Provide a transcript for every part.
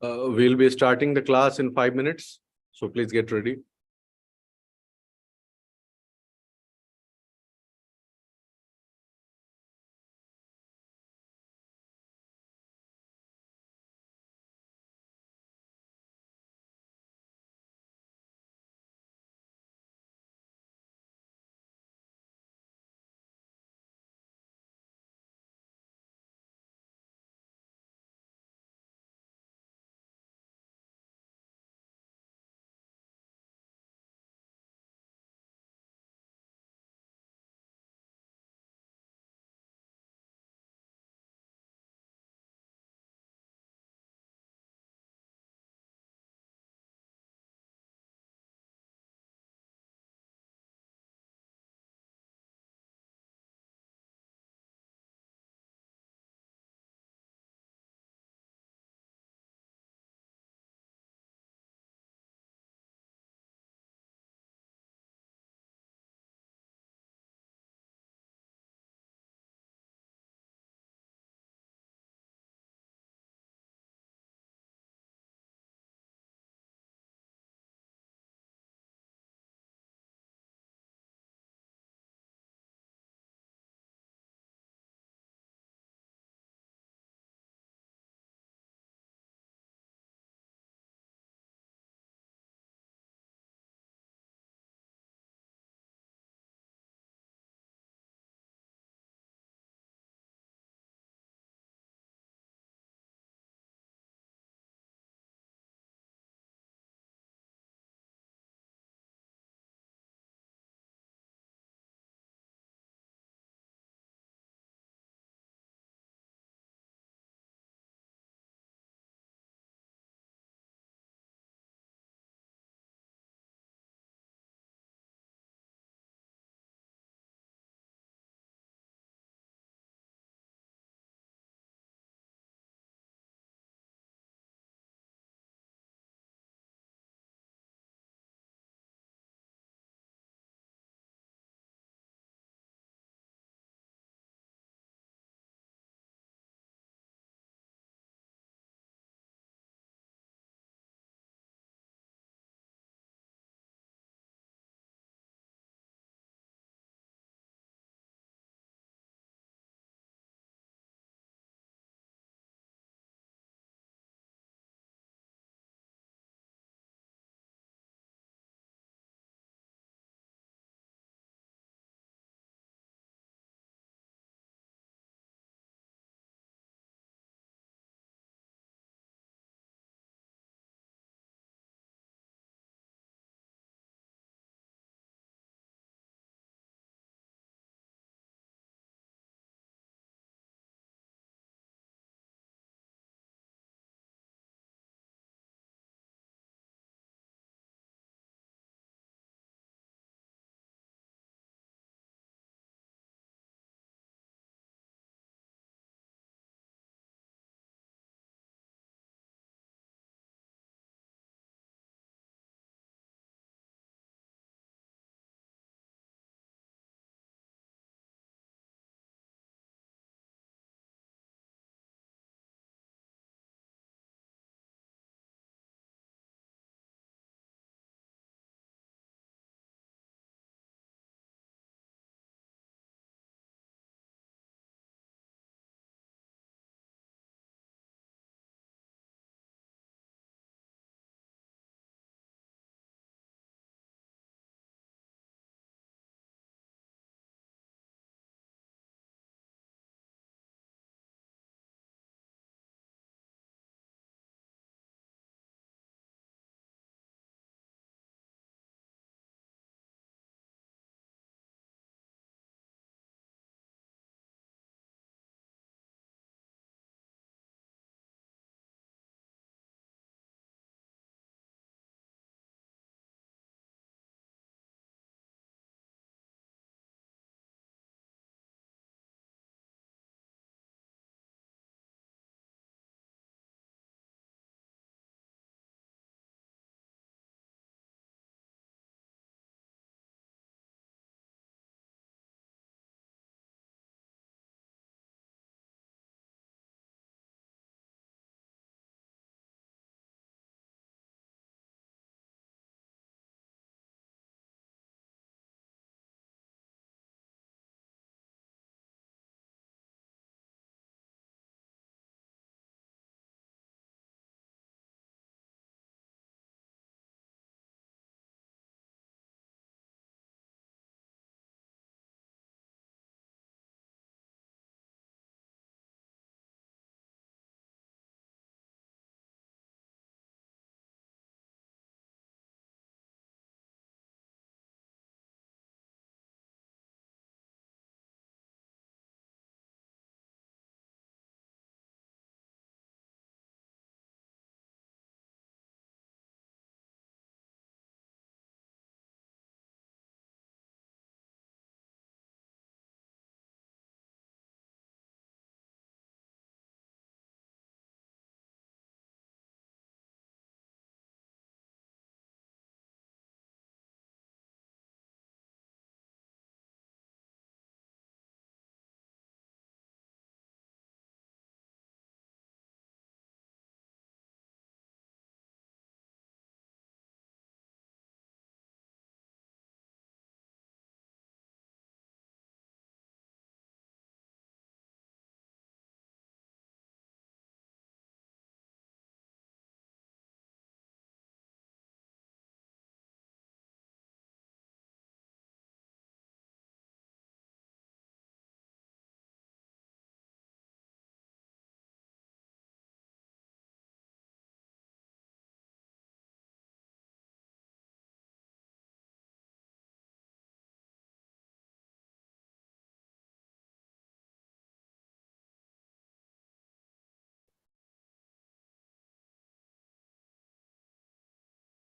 We'll be starting the class in 5 minutes, so please get ready.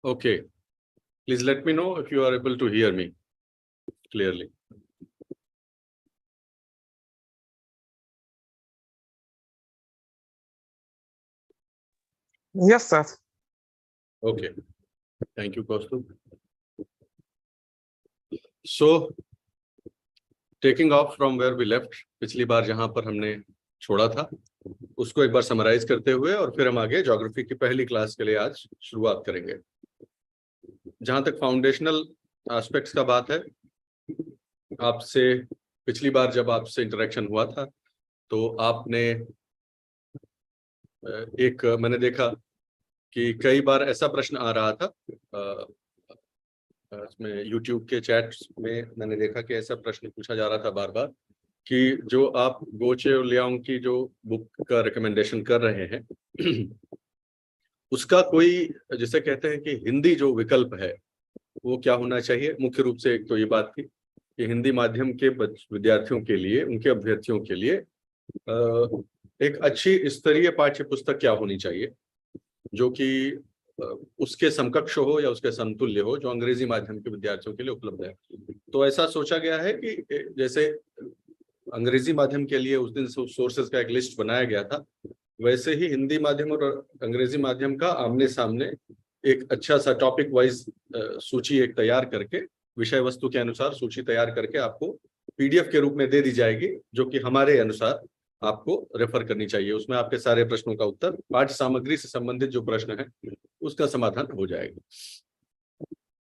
Okay. Please let me know if you are able to hear me clearly. Yes, sir. Okay. Thank you, Kaustubh. So, taking off from where we left, पिछली बार जहां पर हमने छोड़ा था उसको एक बार summarise करते हुए और फिर हम आगे ज्योग्राफी की पहली क्लास के लिए आज शुरुआत करेंगे। जहां तक फाउंडेशनल एस्पेक्ट्स का बात है, आपसे पिछली बार जब आपसे इंटरेक्शन हुआ था तो आपने मैंने देखा कि कई बार ऐसा प्रश्न आ रहा था इसमें YouTube के चैट्स में मैंने देखा कि ऐसा प्रश्न पूछा जा रहा था बार बार कि जो आप गोचे और लियांग की जो बुक का रिकमेंडेशन कर रहे हैं उसका कोई, जिसे कहते हैं कि हिंदी जो विकल्प है वो क्या होना चाहिए। मुख्य रूप से एक तो ये बात थी कि हिंदी माध्यम के विद्यार्थियों के लिए, उनके अभ्यर्थियों के लिए एक अच्छी स्तरीय पाठ्य पुस्तक क्या होनी चाहिए जो कि उसके समकक्ष हो या उसके समतुल्य हो जो अंग्रेजी माध्यम के विद्यार्थियों के लिए उपलब्ध है। तो ऐसा सोचा गया है कि जैसे अंग्रेजी माध्यम के लिए उस दिन सोर्सेज का एक लिस्ट बनाया गया था, वैसे ही हिंदी माध्यम और अंग्रेजी माध्यम का आमने सामने एक अच्छा सा टॉपिक वाइज सूची एक तैयार करके, विषय वस्तु के अनुसार सूची तैयार करके आपको PDF के रूप में दे दी जाएगी, जो कि हमारे अनुसार आपको रेफर करनी चाहिए। उसमें आपके सारे प्रश्नों का उत्तर, पाठ्य सामग्री से संबंधित जो प्रश्न है उसका समाधान हो जाएगा।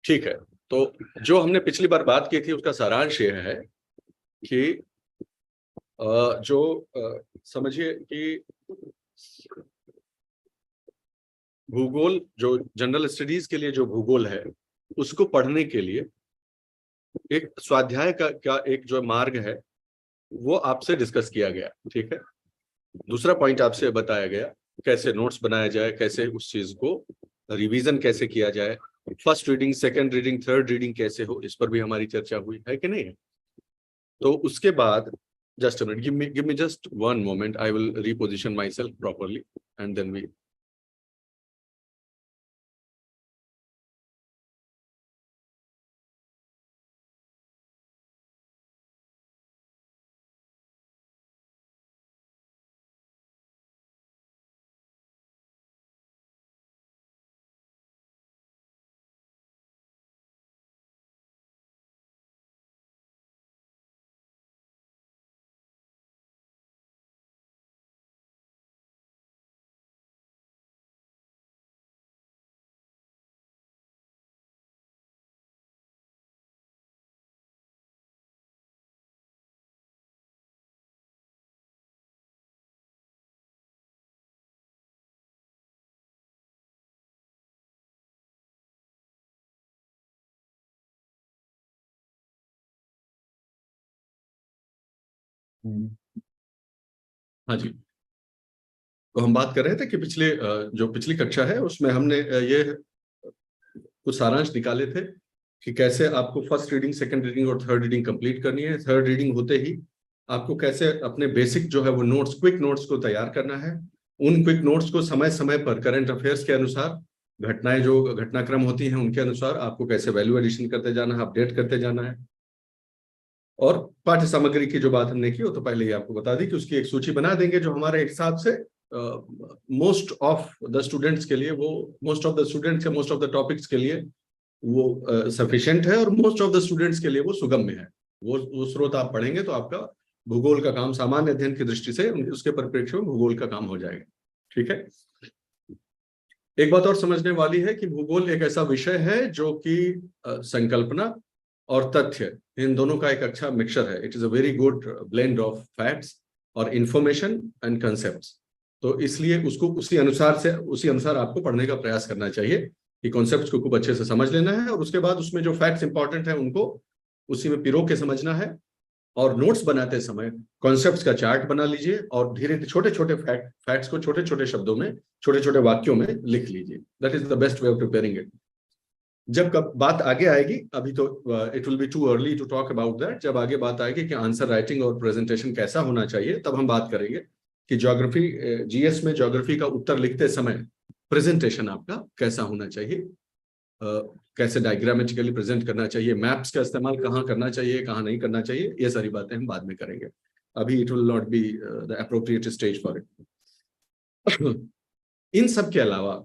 ठीक है, तो जो हमने पिछली बार बात की थी उसका सारांश यह है कि जो समझिए कि भूगोल, जो जनरल स्टडीज के लिए जो भूगोल है उसको पढ़ने के लिए एक स्वाध्याय का एक जो मार्ग है वो आपसे डिस्कस किया गया। ठीक है, दूसरा पॉइंट आपसे बताया गया कैसे नोट्स बनाया जाए, कैसे उस चीज को रिवीजन कैसे किया जाए, first reading, second reading, third reading कैसे हो, इस पर भी हमारी चर्चा हुई है कि नहीं है। तो उसके बाद just a minute, give me just one moment, I will reposition myself properly and then we हाँ जी, तो हम बात कर रहे थे कि जो पिछली कक्षा है उसमें हमने ये कुछ सारांश निकाले थे कि कैसे आपको फर्स्ट रीडिंग, सेकंड रीडिंग और थर्ड रीडिंग कंप्लीट करनी है। थर्ड रीडिंग होते ही आपको कैसे अपने बेसिक जो है वो नोट्स, क्विक नोट्स को तैयार करना है। उन क्विक नोट्स को समय समय पर करंट अफेयर्स के अनुसार, घटनाएं जो घटनाक्रम होती हैं उनके अनुसार आपको कैसे वैल्यू एडिशन करते जाना है, अपडेट करते जाना है। और पाठ्य सामग्री की जो बात हमने की वो तो पहले ही आपको बता दी कि उसकी एक सूची बना देंगे जो हमारे हिसाब से मोस्ट ऑफ द स्टूडेंट्स के लिए, वो मोस्ट ऑफ द स्टूडेंट्स या मोस्ट ऑफ द टॉपिक्स के लिए वो सफिशिएंट है और मोस्ट ऑफ द स्टूडेंट्स के लिए वो सुगम्य है। वो स्रोत आप पढ़ेंगे तो आपका भूगोल का काम सामान्य अध्ययन की दृष्टि से उसके परिप्रेक्ष्य में भूगोल का काम हो जाएगा। ठीक है, एक बात और समझने वाली है कि भूगोल एक ऐसा विषय है जो कि संकल्पना और तथ्य, इन दोनों का एक अच्छा मिक्सचर है। It is a very good blend of facts और इंफॉर्मेशन एंड कंसेप्ट्स। तो इसलिए उसको उसी अनुसार आपको पढ़ने का प्रयास करना चाहिए कि कॉन्सेप्ट्स को खूब अच्छे से समझ लेना है और उसके बाद उसमें जो फैक्ट्स इंपॉर्टेंट है उनको उसी में पिरो के समझना है। और नोट्स बनाते समय कॉन्सेप्ट्स का चार्ट बना लीजिए और धीरे धीरे छोटे छोटे फैक्ट्स को छोटे छोटे शब्दों में, छोटे छोटे वाक्यों में लिख लीजिए। That is the best way of preparing it. जब बात आगे आएगी, अभी तो it will be too early to talk about that, जब आगे बात आएगी कि आंसर राइटिंग और प्रेजेंटेशन कैसा होना चाहिए तब हम बात करेंगे कि ज्योग्राफी, GS में ज्योग्राफी का उत्तर लिखते समय प्रेजेंटेशन आपका कैसा होना चाहिए। कैसे डायग्रामेटिकली प्रेजेंट करना चाहिए, मैप्स का इस्तेमाल कहाँ करना चाहिए, कहाँ नहीं करना चाहिए, ये सारी बातें हम बाद में करेंगे। अभी it will not be the appropriate stage for it. इन सब के अलावा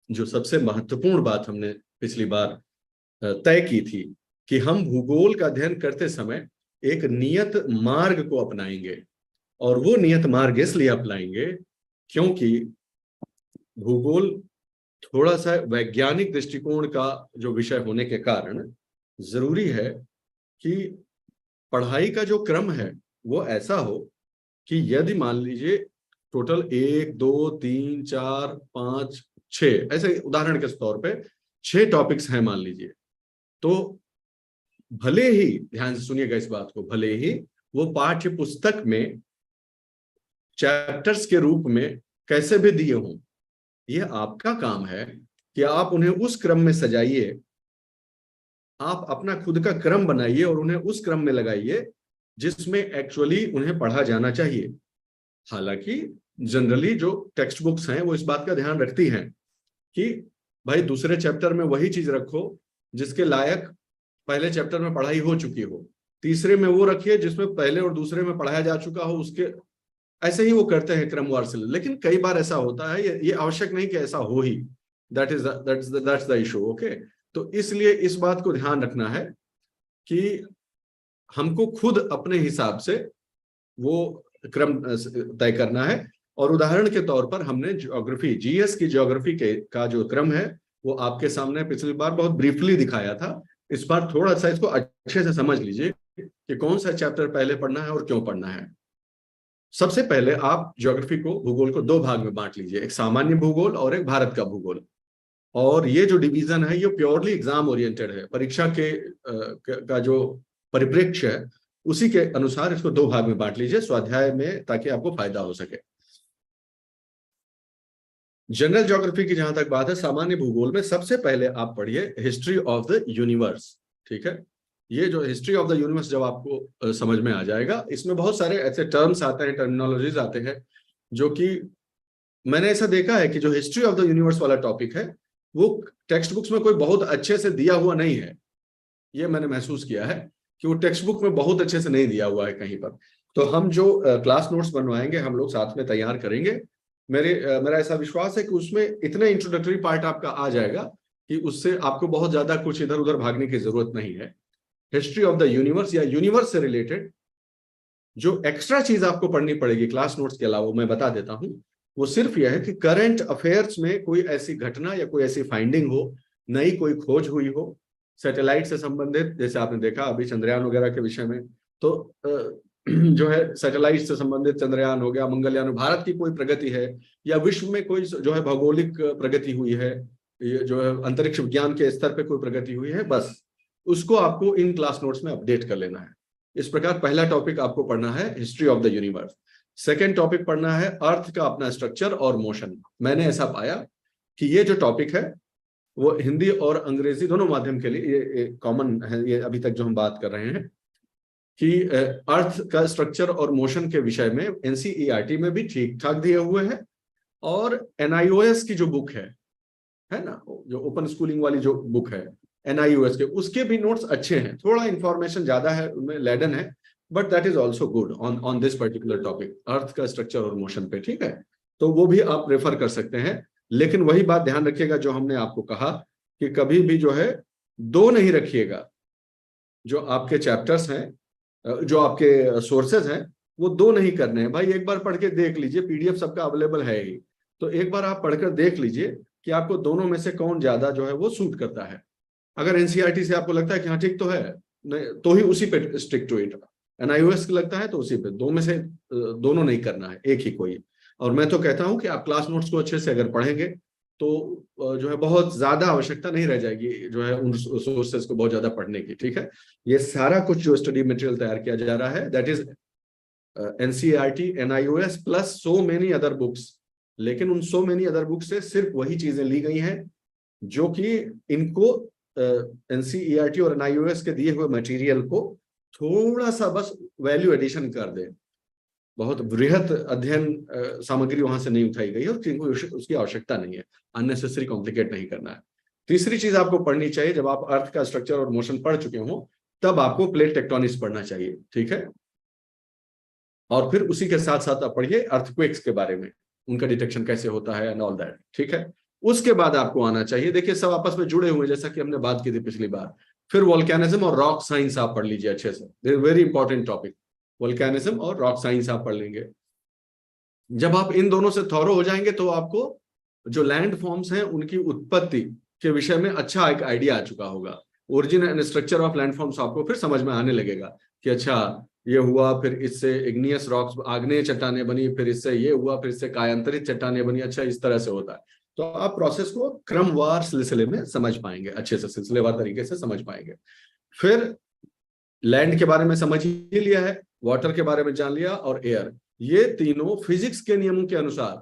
जो सबसे महत्वपूर्ण बात हमने पिछली बार तय की थी कि हम भूगोल का अध्ययन करते समय एक नियत मार्ग को अपनाएंगे, और वो नियत मार्ग इसलिए अपनाएंगे क्योंकि भूगोल थोड़ा सा वैज्ञानिक दृष्टिकोण का जो विषय होने के कारण जरूरी है कि पढ़ाई का जो क्रम है वो ऐसा हो कि यदि मान लीजिए टोटल 1 2 3 4 5 6 ऐसे उदाहरण के तौर पे 6 टॉपिक्स हैं मान लीजिए, तो भले ही ध्यान से सुनिएगा इस बात को, भले ही वो पाठ्य पुस्तक में चैप्टर्स के रूप में कैसे भी दिए हों, ये आपका काम है कि आप उन्हें उस क्रम में सजाइए, आप अपना खुद का क्रम बनाइए और उन्हें उस क्रम में लगाइए जिसमें एक्चुअली उन्हें पढ़ा जाना चाहिए। हालांकि जनरली जो टेक्स्ट बुक्स हैं वो इस बात का ध्यान रखती हैं कि भाई दूसरे चैप्टर में वही चीज रखो जिसके लायक पहले चैप्टर में पढ़ाई हो चुकी हो, तीसरे में वो रखिए जिसमें पहले और दूसरे में पढ़ाया जा चुका हो, उसके ऐसे ही वो करते हैं क्रमवार से। लेकिन कई बार ऐसा होता है, ये आवश्यक नहीं कि ऐसा हो ही, दैट्स द इशू। ओके, तो इसलिए इस बात को ध्यान रखना है कि हमको खुद अपने हिसाब से वो क्रम तय करना है। और उदाहरण के तौर पर हमने ज्योग्राफी, जीएस की ज्योग्राफी का जो क्रम है वो आपके सामने पिछली बार बहुत ब्रीफली दिखाया था। इस बार थोड़ा सा इसको अच्छे से समझ लीजिए कि कौन सा चैप्टर पहले पढ़ना है और क्यों पढ़ना है। सबसे पहले आप ज्योग्राफी को, भूगोल को 2 भाग में बांट लीजिए, एक सामान्य भूगोल और एक भारत का भूगोल। और ये जो डिवीजन है ये प्योरली एग्जाम ओरिएंटेड है, परीक्षा का जो परिप्रेक्ष्य है उसी के अनुसार इसको 2 भाग में बांट लीजिए स्वाध्याय में, ताकि आपको फायदा हो सके। जनरल ज्योग्राफी की जहां तक बात है, सामान्य भूगोल में सबसे पहले आप पढ़िए हिस्ट्री ऑफ द यूनिवर्स। ठीक है, ये जो हिस्ट्री ऑफ द यूनिवर्स जब आपको समझ में आ जाएगा, इसमें बहुत सारे ऐसे टर्म्स आते हैं, टर्मिनोलॉजीज आते हैं, जो कि मैंने ऐसा देखा है कि जो हिस्ट्री ऑफ द यूनिवर्स वाला टॉपिक है वो टेक्स्ट बुक्स में कोई बहुत अच्छे से दिया हुआ नहीं है। ये मैंने महसूस किया है कि वो टेक्स्ट बुक में बहुत अच्छे से नहीं दिया हुआ है कहीं पर। तो हम जो क्लास नोट्स बनवाएंगे हम लोग साथ में तैयार करेंगे। मेरा ऐसा विश्वास है कि उसमें इतने इंट्रोडक्टरी पार्ट आपका आ जाएगा कि उससे आपको बहुत ज्यादा कुछ इधर उधर भागने की जरूरत नहीं है। हिस्ट्री ऑफ द यूनिवर्स या यूनिवर्स से रिलेटेड जो एक्स्ट्रा चीज आपको पढ़नी पड़ेगी क्लास नोट्स के अलावा, मैं बता देता हूं, वो सिर्फ यह है कि करंट अफेयर्स में कोई ऐसी घटना या कोई ऐसी फाइंडिंग हो, नई कोई खोज हुई हो सैटेलाइट से संबंधित, जैसे आपने देखा अभी चंद्रयान वगैरह के विषय में, तो जो है सैटेलाइट से संबंधित चंद्रयान हो गया, मंगलयान, भारत की कोई प्रगति है या विश्व में कोई जो है भौगोलिक प्रगति हुई है, ये जो है अंतरिक्ष विज्ञान के स्तर पे कोई प्रगति हुई है, बस उसको आपको इन क्लास नोट्स में अपडेट कर लेना है। इस प्रकार पहला टॉपिक आपको पढ़ना है history of the universe. Second topic पढ़ना है अर्थ का अपना स्ट्रक्चर और मोशन। मैंने ऐसा पाया कि ये जो टॉपिक है वो हिंदी और अंग्रेजी दोनों माध्यम के लिए ये कॉमन है, ये अभी तक जो हम बात कर रहे हैं कि अर्थ का स्ट्रक्चर और मोशन के विषय में एनसीईआरटी में भी ठीक ठाक दिए हुए हैं, और एनआईओएस की जो बुक है ना, जो ओपन स्कूलिंग वाली जो बुक है एनआईओएस के, उसके भी नोट्स अच्छे हैं। थोड़ा इंफॉर्मेशन ज्यादा है उनमें, लेडन है, but that is also good on this particular topic, earth का स्ट्रक्चर और मोशन पे। ठीक है, तो वो भी आप रेफर कर सकते हैं। लेकिन वही बात ध्यान रखिएगा जो हमने आपको कहा कि कभी भी जो है 2 नहीं रखिएगा। जो आपके चैप्टर्स हैं, जो आपके सोर्सेज हैं, वो 2 नहीं करने हैं भाई। एक बार पढ़ के देख लीजिए, पीडीएफ सबका अवेलेबल है ही, तो एक बार आप पढ़कर देख लीजिए कि आपको दोनों में से कौन ज्यादा जो है वो सूट करता है। अगर एनसीईआरटी से आपको लगता है कि हाँ ठीक तो है, नहीं तो ही उसी पे स्टिक टू इट। एनआईओएस लगता है तो उसी पे, 2 में से दोनों नहीं करना है, एक ही कोई। और मैं तो कहता हूं कि आप क्लास नोट्स को अच्छे से अगर पढ़ेंगे तो जो है बहुत ज्यादा आवश्यकता नहीं रह जाएगी जो है उन सोर्सेस को बहुत ज्यादा पढ़ने की। ठीक है, ये सारा कुछ जो स्टडी मटेरियल तैयार किया जा रहा है that is NCERT, NIOS plus so many other books. लेकिन उन सो मेनी अदर बुक्स से सिर्फ वही चीजें ली गई हैं जो कि इनको एनसीईआरटी और एनआईओएस के दिए हुए मटेरियल को थोड़ा सा बस वैल्यू एडिशन कर दे। बहुत बृहत अध्ययन सामग्री वहां से नहीं उठाई गई है और उसकी आवश्यकता नहीं है, अननेसेसरी कॉम्प्लिकेट नहीं करना है। तीसरी चीज आपको पढ़नी चाहिए, जब आप अर्थ का स्ट्रक्चर और मोशन पढ़ चुके हो तब आपको प्लेट टेक्टोनिक्स पढ़ना चाहिए, ठीक है। और फिर उसी के साथ साथ आप पढ़िए अर्थक्वेक्स के बारे में, उनका डिटेक्शन कैसे होता है एंड ऑल दैट, ठीक है। उसके बाद आपको आना चाहिए, देखिए सब आपस में जुड़े हुए जैसा कि हमने बात की थी पिछली बार। फिर वोल्केनिज्म और रॉक साइंस आप पढ़ लीजिए अच्छे से, वेरी इंपॉर्टेंट टॉपिक, वोल्केनिज्म और रॉक साइंस आप पढ़ लेंगे। जब आप इन दोनों से थॉरो हो जाएंगे तो आपको जो लैंड फॉर्म्स हैं उनकी उत्पत्ति के विषय में अच्छा एक आइडिया आ चुका होगा। Origin and structure of land forms आपको फिर समझ में आने लगेगा कि अच्छा ये हुआ, फिर इससे इग्नियस रॉक्स आग्नेय चट्टानें बनी, फिर इससे ये हुआ, फिर इससे कायांतरित चट्टानें बनी, अच्छा इस तरह से होता है। तो आप प्रोसेस को क्रमवार सिलसिले में समझ पाएंगे, अच्छे से सिलसिलेवार तरीके से समझ पाएंगे। फिर लैंड के बारे में समझ ही लिया है, वाटर के बारे में जान लिया, और एयर, ये तीनों फिजिक्स के नियमों के अनुसार,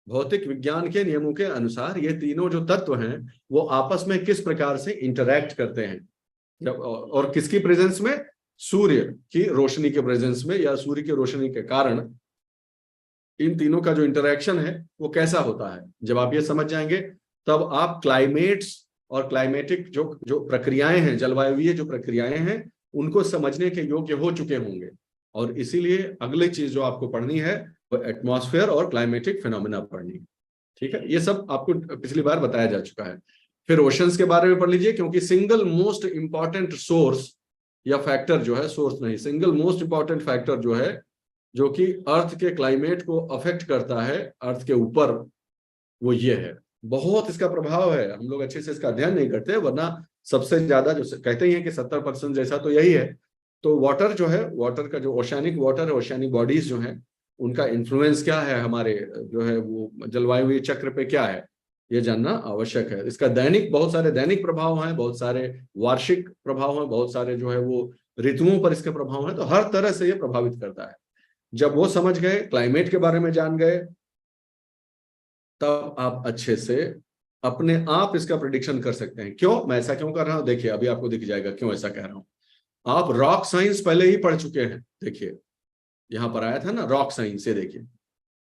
भौतिक विज्ञान के नियमों के अनुसार ये तीनों जो तत्व हैं वो आपस में किस प्रकार से इंटरैक्ट करते हैं, जब और किसकी प्रेजेंस में, सूर्य की रोशनी के प्रेजेंस में या सूर्य की रोशनी के कारण इन तीनों का जो इंटरैक्शन है वो कैसा होता है। जब आप ये समझ जाएंगे तब आप क्लाइमेट्स और क्लाइमेटिक जो जो प्रक्रियाएं हैं, जलवायुवीय जो प्रक्रियाएं हैं, उनको समझने के योग्य हो चुके होंगे। और इसीलिए अगली चीज जो आपको पढ़नी है वो एटमॉस्फेयर और क्लाइमेटिक फिनोमेना पढ़नी है, ठीक है। ये सब आपको पिछली बार बताया जा चुका है। फिर ओशंस के बारे में पढ़ लीजिए, क्योंकि सिंगल मोस्ट इंपॉर्टेंट सोर्स या फैक्टर जो है, सोर्स नहीं, सिंगल मोस्ट इंपॉर्टेंट फैक्टर जो है, जो कि अर्थ के क्लाइमेट को अफेक्ट करता है अर्थ के ऊपर, वो ये है। बहुत इसका प्रभाव है, हम लोग अच्छे से इसका अध्ययन नहीं करते, वरना सबसे ज्यादा जो कहते ही हैं कि 70% जैसा तो यही है। तो वाटर जो है, वाटर का जो ओशियानिक वाटर है, ओशियानिक बॉडीज जो है, उनका इन्फ्लुएंस क्या है हमारे जो है वो जलवायु चक्र पे क्या है, ये जानना आवश्यक है। इसका दैनिक, बहुत सारे दैनिक प्रभाव हैं, बहुत सारे वार्षिक प्रभाव हैं, बहुत सारे जो है वो ऋतुओं पर इसके प्रभाव हैं, तो हर तरह से ये प्रभावित करता है। जब वो समझ गए, क्लाइमेट के बारे में जान गए, तब आप अच्छे से अपने आप इसका प्रिडिक्शन कर सकते हैं। क्यों, मैं ऐसा क्यों कर रहा हूं, देखिए अभी आपको दिख जाएगा क्यों ऐसा कह रहा हूं। आप रॉक साइंस पहले ही पढ़ चुके हैं, देखिए यहां पर आया था ना रॉक साइंस, ये देखिए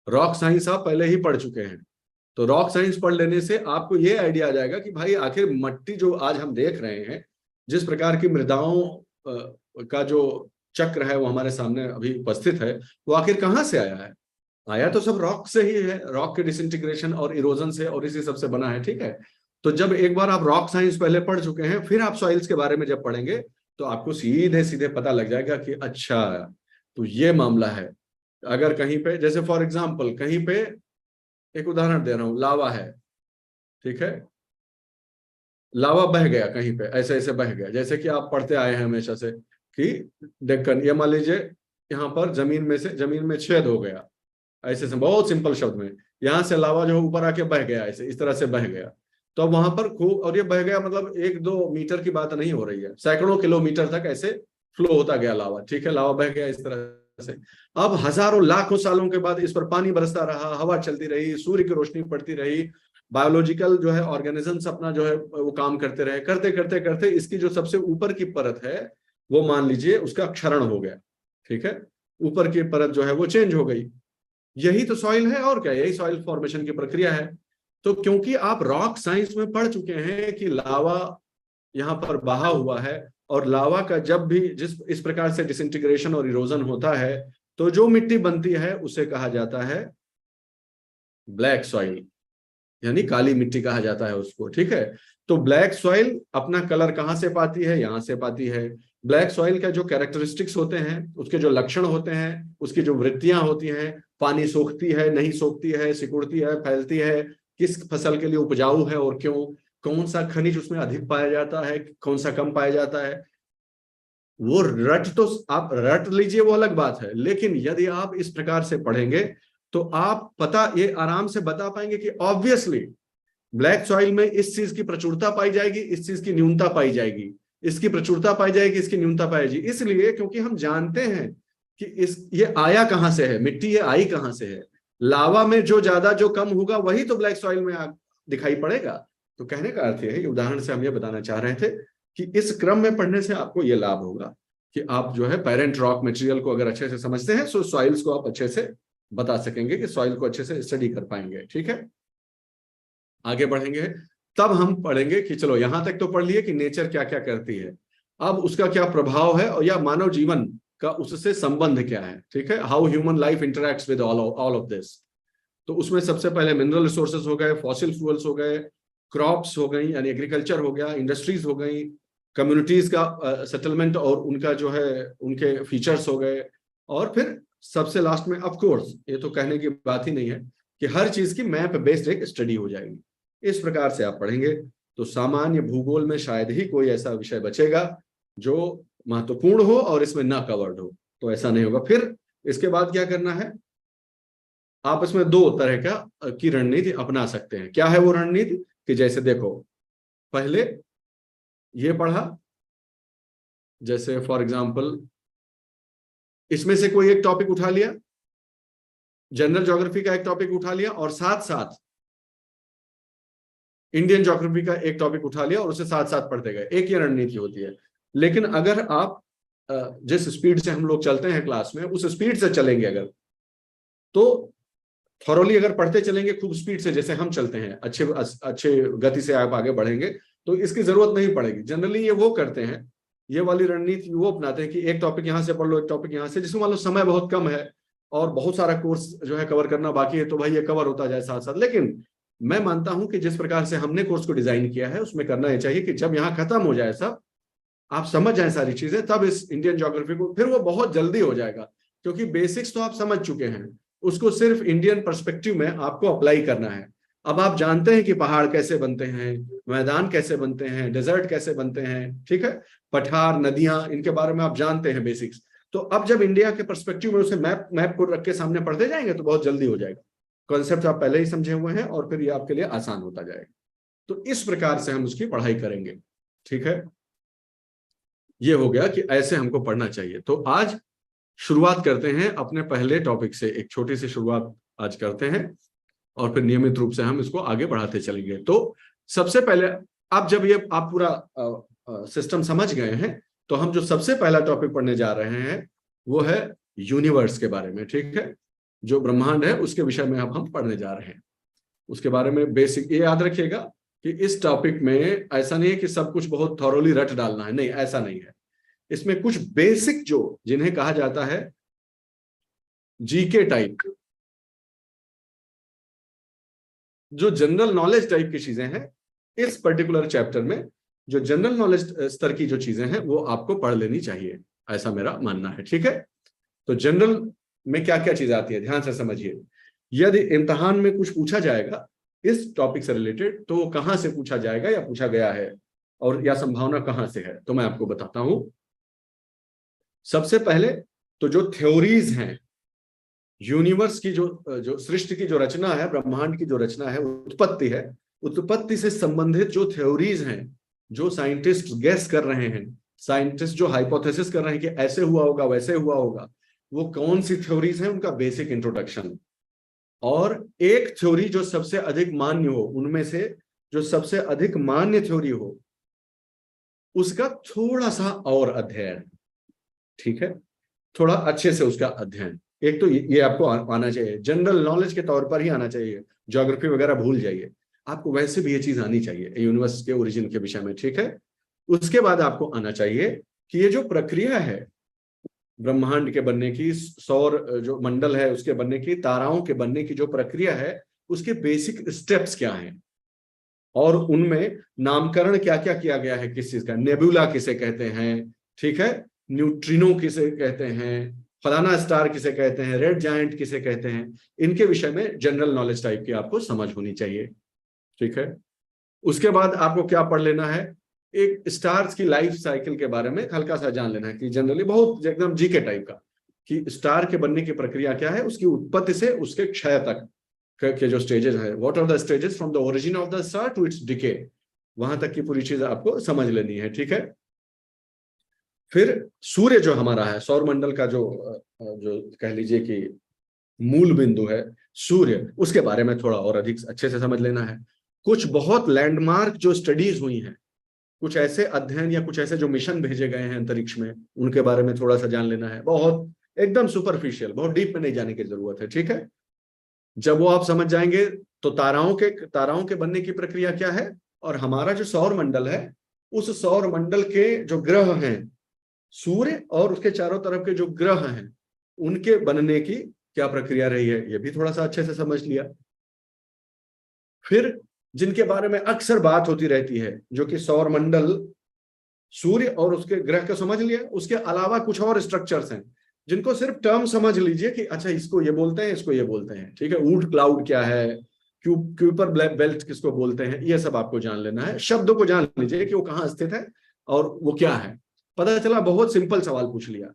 रॉक साइंस आप पहले ही पढ़ चुके हैं। तो रॉक साइंस पढ़ लेने से आपको ये आइडिया आ जाएगा कि भाई आखिर मिट्टी जो आज हम देख रहे हैं, जिस प्रकार की मृदाओं का जो चक्र है वो हमारे सामने अभी उपस्थित है, वो आखिर कहां से आया है। आया तो सब रॉक से ही है, रॉक के डिसइंटीग्रेशन और इरोजन से और इसी सब से बना है, ठीक है। तो जब एक बार आप रॉक साइंस पहले पढ़ चुके हैं, फिर आप सॉइल्स के बारे में जब पढ़ेंगे तो आपको सीधे सीधे पता लग जाएगा कि अच्छा तो ये मामला है। अगर कहीं पे, जैसे फॉर एग्जांपल कहीं पे, एक उदाहरण दे रहा हूं, लावा है, ठीक है, लावा बह गया कहीं पे, ऐसे ऐसे बह गया, जैसे कि आप पढ़ते आए हैं हमेशा से कि डेक्कन, ये मान लीजिए यहाँ पर जमीन में छेद हो गया, ऐसे से बहुत सिंपल शब्द में, यहां से लावा जो ऊपर आके बह गया, ऐसे इस तरह से बह गया। तो अब वहां पर खूब, और ये बह गया मतलब 1-2 मीटर की बात नहीं हो रही है, सैकड़ों किलोमीटर तक ऐसे फ्लो होता गया लावा, ठीक है, लावा बह गया इस तरह से। अब हजारों लाखों सालों के बाद इस पर पानी बरसता रहा, हवा चलती रही, सूर्य की रोशनी पड़ती रही, बायोलॉजिकल जो है ऑर्गेनिजम्स अपना जो है वो काम करते रहे, करते करते करते इसकी जो सबसे ऊपर की परत है वो मान लीजिए उसका क्षरण हो गया, ठीक है, ऊपर की परत जो है वो चेंज हो गई। यही तो सॉइल है, और क्या, यही सॉइल फॉर्मेशन की प्रक्रिया है। तो क्योंकि आप रॉक साइंस में पढ़ चुके हैं कि लावा यहाँ पर बहा हुआ है, और लावा का जब भी जिस इस प्रकार से डिसइंटीग्रेशन और इरोजन होता है, तो जो मिट्टी बनती है उसे कहा जाता है ब्लैक सॉइल, यानी काली मिट्टी कहा जाता है उसको, ठीक है। तो ब्लैक सॉइल अपना कलर कहां से पाती है, यहां से पाती है। ब्लैक सॉइल का जो कैरेक्टरिस्टिक्स होते हैं, उसके जो लक्षण होते हैं, उसकी जो वृत्तियां होती हैं, पानी सोखती है, नहीं सोखती है, सिकुड़ती है, फैलती है, किस फसल के लिए उपजाऊ है और क्यों, कौन सा खनिज उसमें अधिक पाया जाता है, कौन सा कम पाया जाता है, वो रट तो आप रट लीजिए, वो अलग बात है। लेकिन यदि आप इस प्रकार से पढ़ेंगे तो आप पता ये आराम से बता पाएंगे कि ऑब्वियसली ब्लैक सॉइल में इस चीज की प्रचुरता पाई जाएगी, इस चीज की न्यूनता पाई जाएगी, इसकी प्रचुरता पाई जाएगी, इसकी न्यूनता पाई जाएगी। इसलिए क्योंकि हम जानते हैं कि ये आया कहां से है, मिट्टी ये आई कहां से है। लावा में जो ज्यादा जो कम होगा वही तो ब्लैक सॉइल में दिखाई पड़ेगा। तो कहने का अर्थ है, उदाहरण से हम ये बताना चाह रहे थे कि इस क्रम में पढ़ने से आपको ये लाभ होगा कि आप जो है पेरेंट रॉक मटेरियल को अगर अच्छे से समझते हैं तो सॉइल्स को आप अच्छे से बता सकेंगे, कि सॉइल को अच्छे से स्टडी कर पाएंगे, ठीक है। आगे बढ़ेंगे। तब हम पढ़ेंगे कि चलो यहां तक तो पढ़ लिए कि नेचर क्या क्या करती है, अब उसका क्या प्रभाव है और या मानव जीवन का उससे संबंध क्या है, ठीक है, how human life interacts with all of this. तो उसमें सबसे पहले मिनरल रिसोर्सेज हो गए, फॉसिल फ्यूल्स हो गए, क्रॉप्स हो गई यानी एग्रीकल्चर हो गया, इंडस्ट्रीज हो गई, कम्युनिटीज का सेटलमेंट और उनका जो है उनके फीचर्स हो गए, और फिर सबसे लास्ट में ऑफ कोर्स ये तो कहने की बात ही नहीं है कि हर चीज की मैप बेस्ड एक स्टडी हो जाएगी। इस प्रकार से आप पढ़ेंगे तो सामान्य भूगोल में शायद ही कोई ऐसा विषय बचेगा जो महत्वपूर्ण हो और इसमें ना कवर्ड हो, तो ऐसा नहीं होगा। फिर इसके बाद क्या करना है, आप इसमें दो तरह का की रणनीति अपना सकते हैं। क्या है वो रणनीति कि जैसे देखो, पहले ये पढ़ा, जैसे फॉर एग्जांपल इसमें से कोई एक टॉपिक उठा लिया, जनरल ज्योग्राफी का एक टॉपिक उठा लिया और साथ साथ इंडियन ज्योग्राफी का एक टॉपिक उठा लिया और उसे साथ साथ पढ़ते गए, एक ये रणनीति होती है। लेकिन अगर आप जिस स्पीड से हम लोग चलते हैं क्लास में उस स्पीड से चलेंगे अगर, तो थॉरोली अगर पढ़ते चलेंगे खूब स्पीड से जैसे हम चलते हैं, अच्छे गति से आप आगे बढ़ेंगे, तो इसकी जरूरत नहीं पड़ेगी। जनरली ये वो करते हैं, ये वाली रणनीति वो अपनाते हैं कि एक टॉपिक यहाँ से पढ़ लो, एक टॉपिक यहाँ से, जिसमें मान लो समय बहुत कम है और बहुत सारा कोर्स जो है कवर करना बाकी है, तो भाई ये कवर होता जाए साथ साथ। लेकिन मैं मानता हूं कि जिस प्रकार से हमने कोर्स को डिजाइन किया है उसमें करना ये चाहिए कि जब यहाँ खत्म हो जाए सब, आप समझ जाए सारी चीजें, तब इस इंडियन ज्योग्राफी को, फिर वो बहुत जल्दी हो जाएगा क्योंकि बेसिक्स तो आप समझ चुके हैं, उसको सिर्फ इंडियन पर्सपेक्टिव में आपको अप्लाई करना है। अब आप जानते हैं कि पहाड़ कैसे बनते हैं, मैदान कैसे बनते हैं, डेजर्ट कैसे बनते हैं, ठीक है, पठार, नदियां, इनके बारे में आप जानते हैं बेसिक्स। तो अब जब इंडिया के पर्सपेक्टिव में उसे मैप को रख के सामने पढ़ते जाएंगे तो बहुत जल्दी हो जाएगा। कॉन्सेप्ट आप पहले ही समझे हुए हैं और फिर ये आपके लिए आसान होता जाएगा। तो इस प्रकार से हम उसकी पढ़ाई करेंगे, ठीक है। ये हो गया कि ऐसे हमको पढ़ना चाहिए। तो आज शुरुआत करते हैं अपने पहले टॉपिक से, एक छोटी सी शुरुआत आज करते हैं और फिर नियमित रूप से हम इसको आगे बढ़ाते चलेंगे। तो सबसे पहले आप जब ये आप पूरा सिस्टम समझ गए हैं तो हम जो सबसे पहला टॉपिक पढ़ने जा रहे हैं वो है यूनिवर्स के बारे में, ठीक है, जो ब्रह्मांड है उसके विषय में अब हम पढ़ने जा रहे हैं। उसके बारे में बेसिक ये याद रखिएगा कि इस टॉपिक में ऐसा नहीं है कि सब कुछ बहुत थॉरोली रट डालना है, नहीं, ऐसा नहीं है। इसमें कुछ बेसिक जो जिन्हें कहा जाता है जीके टाइप, जो जनरल नॉलेज टाइप की चीजें हैं, इस पर्टिकुलर चैप्टर में जो जनरल नॉलेज स्तर की जो चीजें हैं वो आपको पढ़ लेनी चाहिए, ऐसा मेरा मानना है, ठीक है। तो जनरल में क्या क्या चीजें आती है ध्यान से समझिए। यदि इम्तिहान में कुछ पूछा जाएगा इस टॉपिक से रिलेटेड तो वो कहां से पूछा जाएगा या पूछा गया है और या संभावना कहां से है, तो मैं आपको बताता हूं। सबसे पहले तो जो थ्योरीज हैं यूनिवर्स की, जो सृष्टि की जो रचना है, ब्रह्मांड की जो रचना है, उत्पत्ति है, उत्पत्ति से संबंधित जो थ्योरीज हैं, जो साइंटिस्ट गेस कर रहे हैं, साइंटिस्ट जो हाइपोथेसिस कर रहे हैं कि ऐसे हुआ होगा वैसे हुआ होगा, वो कौन सी थ्योरीज हैं, उनका बेसिक इंट्रोडक्शन। और एक थ्योरी जो सबसे अधिक मान्य हो, उनमें से जो सबसे अधिक मान्य थ्योरी हो उसका थोड़ा सा और अध्ययन, ठीक है, थोड़ा अच्छे से उसका अध्ययन। एक तो ये आपको आना चाहिए, जनरल नॉलेज के तौर पर ही आना चाहिए, ज्योग्राफी वगैरह भूल जाइए, आपको वैसे भी ये चीज आनी चाहिए यूनिवर्स के ओरिजिन के विषय में, ठीक है। उसके बाद आपको आना चाहिए कि ये जो प्रक्रिया है ब्रह्मांड के बनने की, सौर जो मंडल है उसके बनने की, ताराओं के बनने की जो प्रक्रिया है उसके बेसिक स्टेप्स क्या हैं और उनमें नामकरण क्या क्या किया गया है, किस चीज का, नेबुला किसे कहते हैं, ठीक है, न्यूट्रिनो किसे कहते हैं, फलाना स्टार किसे कहते हैं, रेड जायंट किसे कहते हैं, इनके विषय में जनरल नॉलेज टाइप की आपको समझ होनी चाहिए, ठीक है। उसके बाद आपको क्या पढ़ लेना है, एक स्टार्स की लाइफ साइकिल के बारे में हल्का सा जान लेना है कि जनरली बहुत एकदम जीके टाइप का, कि स्टार के बनने की प्रक्रिया क्या है, उसकी उत्पत्ति से उसके क्षय तक के जो स्टेजेस है, what are the stages from the origin of the star to its decay, वहां तक की पूरी चीज आपको समझ लेनी है, ठीक है। फिर सूर्य जो हमारा है, सौर मंडल का जो कह लीजिए कि मूल बिंदु है सूर्य, उसके बारे में थोड़ा और अधिक अच्छे से समझ लेना है। कुछ बहुत लैंडमार्क जो स्टडीज हुई हैं, कुछ ऐसे अध्ययन या कुछ ऐसे जो मिशन भेजे गए हैं अंतरिक्ष में, उनके बारे में थोड़ा सा जान लेना है, बहुत एकदम सुपरफिशियल, बहुत डीप में नहीं जाने की जरूरत है, ठीक है। जब वो आप समझ जाएंगे तो ताराओं के बनने की प्रक्रिया क्या है और हमारा जो सौर मंडल है, उस सौर मंडल के जो ग्रह हैं, सूर्य और उसके चारों तरफ के जो ग्रह हैं, उनके बनने की क्या प्रक्रिया रही है, ये भी थोड़ा सा अच्छे से समझ लिया। फिर जिनके बारे में अक्सर बात होती रहती है, जो कि सौर मंडल, सूर्य और उसके ग्रह को समझ लिया, उसके अलावा कुछ और स्ट्रक्चर्स हैं जिनको सिर्फ टर्म समझ लीजिए कि अच्छा इसको ये बोलते हैं, इसको ये बोलते हैं, ठीक है। ऊट क्लाउड क्या है, क्यूपर बेल्ट किसको बोलते हैं, ये सब आपको जान लेना है। शब्दों को जान लीजिए कि वो कहाँ स्थित है और वो क्या है। पता चला बहुत सिंपल सवाल पूछ लिया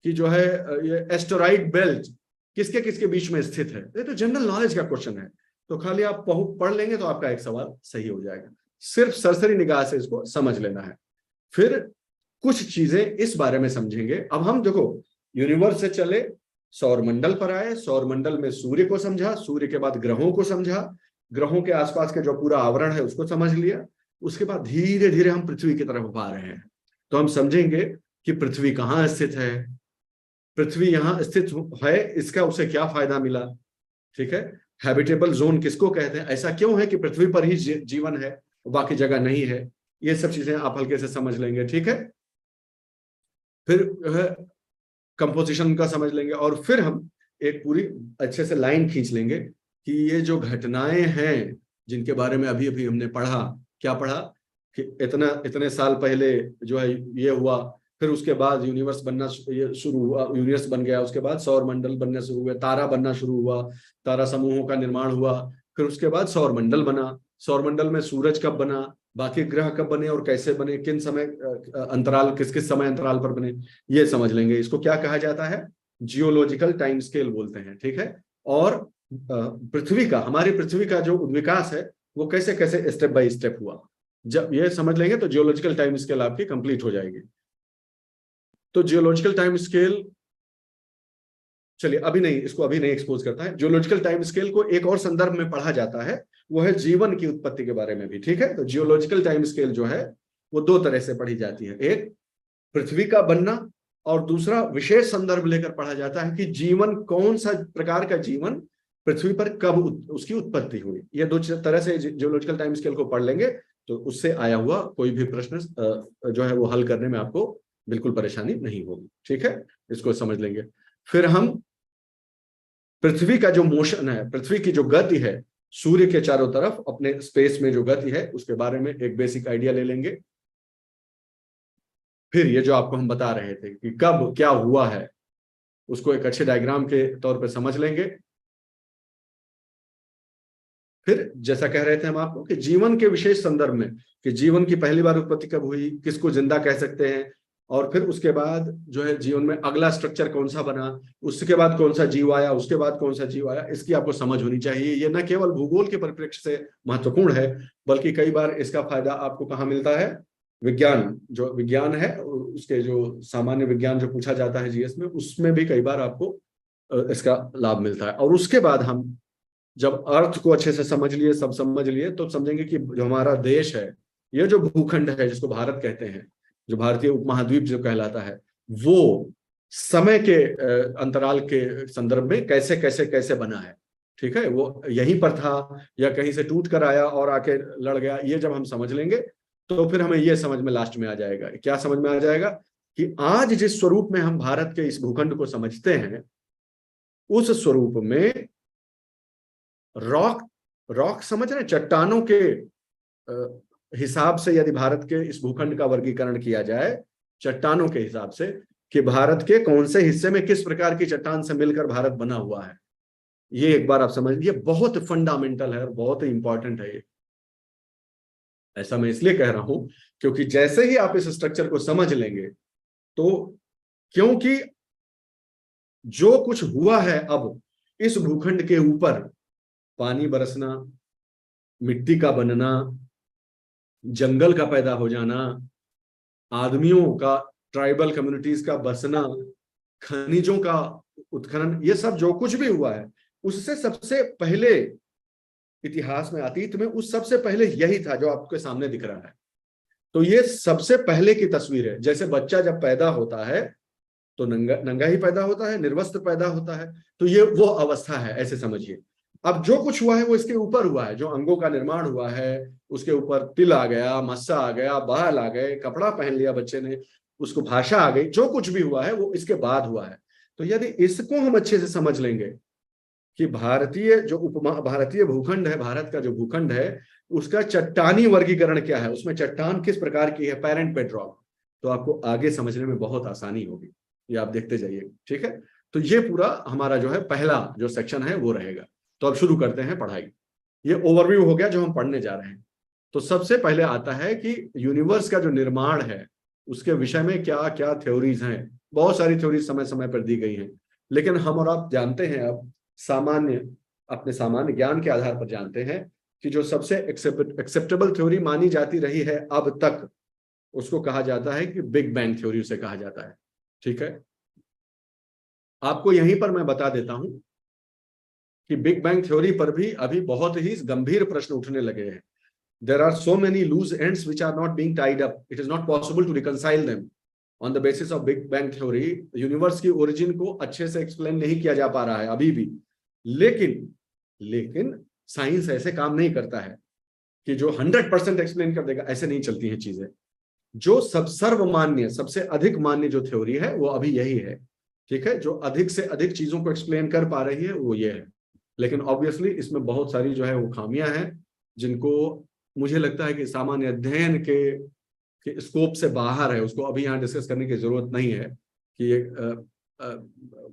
कि जो है ये एस्टेरॉइड बेल्ट किसके किसके बीच में स्थित है। ये तो जनरल नॉलेज का क्वेश्चन है, तो खाली आप पढ़ लेंगे तो आपका एक सवाल सही हो जाएगा। सिर्फ सरसरी निगाह से इसको समझ लेना है। फिर कुछ चीजें इस बारे में समझेंगे। अब हम देखो, यूनिवर्स से चले, सौर मंडल पर आए, सौर मंडल में सूर्य को समझा, सूर्य के बाद ग्रहों को समझा, ग्रहों के आसपास के जो पूरा आवरण है उसको समझ लिया। उसके बाद धीरे धीरे हम पृथ्वी की तरफ आ रहे हैं, तो हम समझेंगे कि पृथ्वी कहाँ स्थित है, पृथ्वी यहाँ स्थित है, इसका उसे क्या फायदा मिला, ठीक है। हैबिटेबल जोन किसको कहते हैं, ऐसा क्यों है कि पृथ्वी पर ही जीवन है, बाकी जगह नहीं है। ये सब चीजें आप हल्के से समझ लेंगे, ठीक है। फिर कंपोजिशन का समझ लेंगे, और फिर हम एक पूरी अच्छे से लाइन खींच लेंगे कि ये जो घटनाएं हैं जिनके बारे में अभी अभी हमने पढ़ा, क्या पढ़ा कि इतने साल पहले जो है ये हुआ, फिर उसके बाद यूनिवर्स बनना शुरू हुआ, यूनिवर्स बन गया, उसके बाद सौर मंडल बनना शुरू हुआ, तारा बनना शुरू हुआ, तारा समूहों का निर्माण हुआ, फिर उसके बाद सौर मंडल बना। सौर मंडल में सूरज कब बना, बाकी ग्रह कब बने और कैसे बने, किन समय अंतराल, किस किस समय अंतराल पर बने, ये समझ लेंगे। इसको क्या कहा जाता है, जियोलॉजिकल टाइम स्केल बोलते हैं, ठीक है। और पृथ्वी का, हमारी पृथ्वी का जो विकास है वो कैसे कैसे स्टेप बाय स्टेप हुआ, जब ये समझ लेंगे तो जियोलॉजिकल टाइम स्केल आपकी कंप्लीट हो जाएगी। तो जियोलॉजिकल टाइम स्केल, चलिए अभी नहीं, इसको अभी नहीं एक्सपोज करता है। जियोलॉजिकल टाइम स्केल को एक और संदर्भ में पढ़ा जाता है, वो है जीवन की उत्पत्ति के बारे में भी, ठीक है। तो जियोलॉजिकल टाइम स्केल जो है वो दो तरह से पढ़ी जाती है, एक पृथ्वी का बनना, और दूसरा विशेष संदर्भ लेकर पढ़ा जाता है कि जीवन, कौन सा प्रकार का जीवन पृथ्वी पर कब उसकी उत्पत्ति हुई। ये दो तरह से जियोलॉजिकल टाइम स्केल को पढ़ लेंगे तो उससे आया हुआ कोई भी प्रश्न जो है वो हल करने में आपको बिल्कुल परेशानी नहीं होगी, ठीक है। इसको समझ लेंगे। फिर हम पृथ्वी का जो मोशन है, पृथ्वी की जो गति है सूर्य के चारों तरफ अपने स्पेस में जो गति है, उसके बारे में एक बेसिक आइडिया ले लेंगे। फिर ये जो आपको हम बता रहे थे कि कब क्या हुआ है, उसको एक अच्छे डायग्राम के तौर पर समझ लेंगे। फिर जैसा कह रहे थे हम आपको कि जीवन के विशेष संदर्भ में, कि जीवन की पहली बार उत्पत्ति कब हुई, किसको जिंदा कह सकते हैं, और फिर उसके बाद जो है जीवन में अगला स्ट्रक्चर कौन सा बना, उसके बाद कौन सा जीव आया, उसके बाद कौन सा जीव आया, इसकी आपको समझ होनी चाहिए। ये न केवल भूगोल के परिप्रेक्ष्य से महत्वपूर्ण है, बल्कि कई बार इसका फायदा आपको कहाँ मिलता है, विज्ञान, जो विज्ञान है उसके जो सामान्य विज्ञान जो पूछा जाता है जीएस में, उसमें भी कई बार आपको इसका लाभ मिलता है। और उसके बाद हम जब अर्थ को अच्छे से समझ लिए, सब समझ लिए, तो समझेंगे कि जो हमारा देश है, ये जो भूखंड है जिसको भारत कहते हैं, जो भारतीय उपमहाद्वीप जो कहलाता है, वो समय के अंतराल के संदर्भ में कैसे कैसे कैसे बना है, ठीक है। वो यहीं पर था या कहीं से टूट कर आया और आके लड़ गया, ये जब हम समझ लेंगे तो फिर हमें ये समझ में लास्ट में आ जाएगा, क्या समझ में आ जाएगा कि आज जिस स्वरूप में हम भारत के इस भूखंड को समझते हैं, उस स्वरूप में रॉक समझ रहे, चट्टानों के हिसाब से यदि भारत के इस भूखंड का वर्गीकरण किया जाए, चट्टानों के हिसाब से, कि भारत के कौन से हिस्से में किस प्रकार की चट्टान से मिलकर भारत बना हुआ है, ये एक बार आप समझ लीजिए। बहुत फंडामेंटल है और बहुत ही इंपॉर्टेंट है ये। ऐसा मैं इसलिए कह रहा हूं क्योंकि जैसे ही आप इस स्ट्रक्चर को समझ लेंगे, तो क्योंकि जो कुछ हुआ है अब इस भूखंड के ऊपर, पानी बरसना, मिट्टी का बनना, जंगल का पैदा हो जाना, आदमियों का, ट्राइबल कम्युनिटीज का बसना, खनिजों का उत्खनन, ये सब जो कुछ भी हुआ है, उससे सबसे पहले इतिहास में, अतीत में, उस सबसे पहले यही था जो आपके सामने दिख रहा है। तो ये सबसे पहले की तस्वीर है। जैसे बच्चा जब पैदा होता है तो नंगा ही पैदा होता है, निर्वस्त्र पैदा होता है, तो ये वो अवस्था है, ऐसे समझिए। अब जो कुछ हुआ है वो इसके ऊपर हुआ है, जो अंगों का निर्माण हुआ है, उसके ऊपर तिल आ गया, मस्सा आ गया, बाल आ गए, कपड़ा पहन लिया बच्चे ने, उसको भाषा आ गई, जो कुछ भी हुआ है वो इसके बाद हुआ है। तो यदि इसको हम अच्छे से समझ लेंगे कि भारतीय जो भारतीय भूखंड है, भारत का जो भूखंड है, उसका चट्टानी वर्गीकरण क्या है, उसमें चट्टान किस प्रकार की है, पैरेंट बेडरॉक, तो आपको आगे समझने में बहुत आसानी होगी। ये आप देखते जाइए, ठीक है। तो ये पूरा हमारा जो है पहला जो सेक्शन है वो रहेगा। तो अब शुरू करते हैं पढ़ाई। ये ओवरव्यू हो गया जो हम पढ़ने जा रहे हैं। तो सबसे पहले आता है कि यूनिवर्स का जो निर्माण है उसके विषय में क्या क्या थ्योरीज हैं। बहुत सारी थ्योरीज समय समय पर दी गई हैं, लेकिन हम और आप जानते हैं, अब सामान्य अपने सामान्य ज्ञान के आधार पर जानते हैं कि जो सबसे एक्सेप्टेबल थ्योरी मानी जाती रही है अब तक, उसको कहा जाता है कि बिग बैंग थ्योरी उसे कहा जाता है। ठीक है, आपको यहीं पर मैं बता देता हूं कि बिग बैंग थ्योरी पर भी अभी बहुत ही गंभीर प्रश्न उठने लगे हैं। There are so many loose ends which are not being tied up. It is not possible to reconcile them. On the basis of Big Bang Theory, universe की ओरिजिन को अच्छे से एक्सप्लेन नहीं किया जा पा रहा है अभी भी। लेकिन साइंस ऐसे काम नहीं करता है कि जो 100% एक्सप्लेन कर देगा, ऐसे नहीं चलती हैं चीजें। जो सर्वमान्य, सबसे अधिक मान्य जो थ्योरी है वो अभी यही है। ठीक है, जो अधिक से अधिक चीजों को एक्सप्लेन कर पा रही है वो ये है। लेकिन ऑब्वियसली इसमें बहुत सारी जो है वो खामियां हैं, जिनको मुझे लगता है कि सामान्य अध्ययन के स्कोप से बाहर है। उसको अभी यहाँ डिस्कस करने की जरूरत नहीं है कि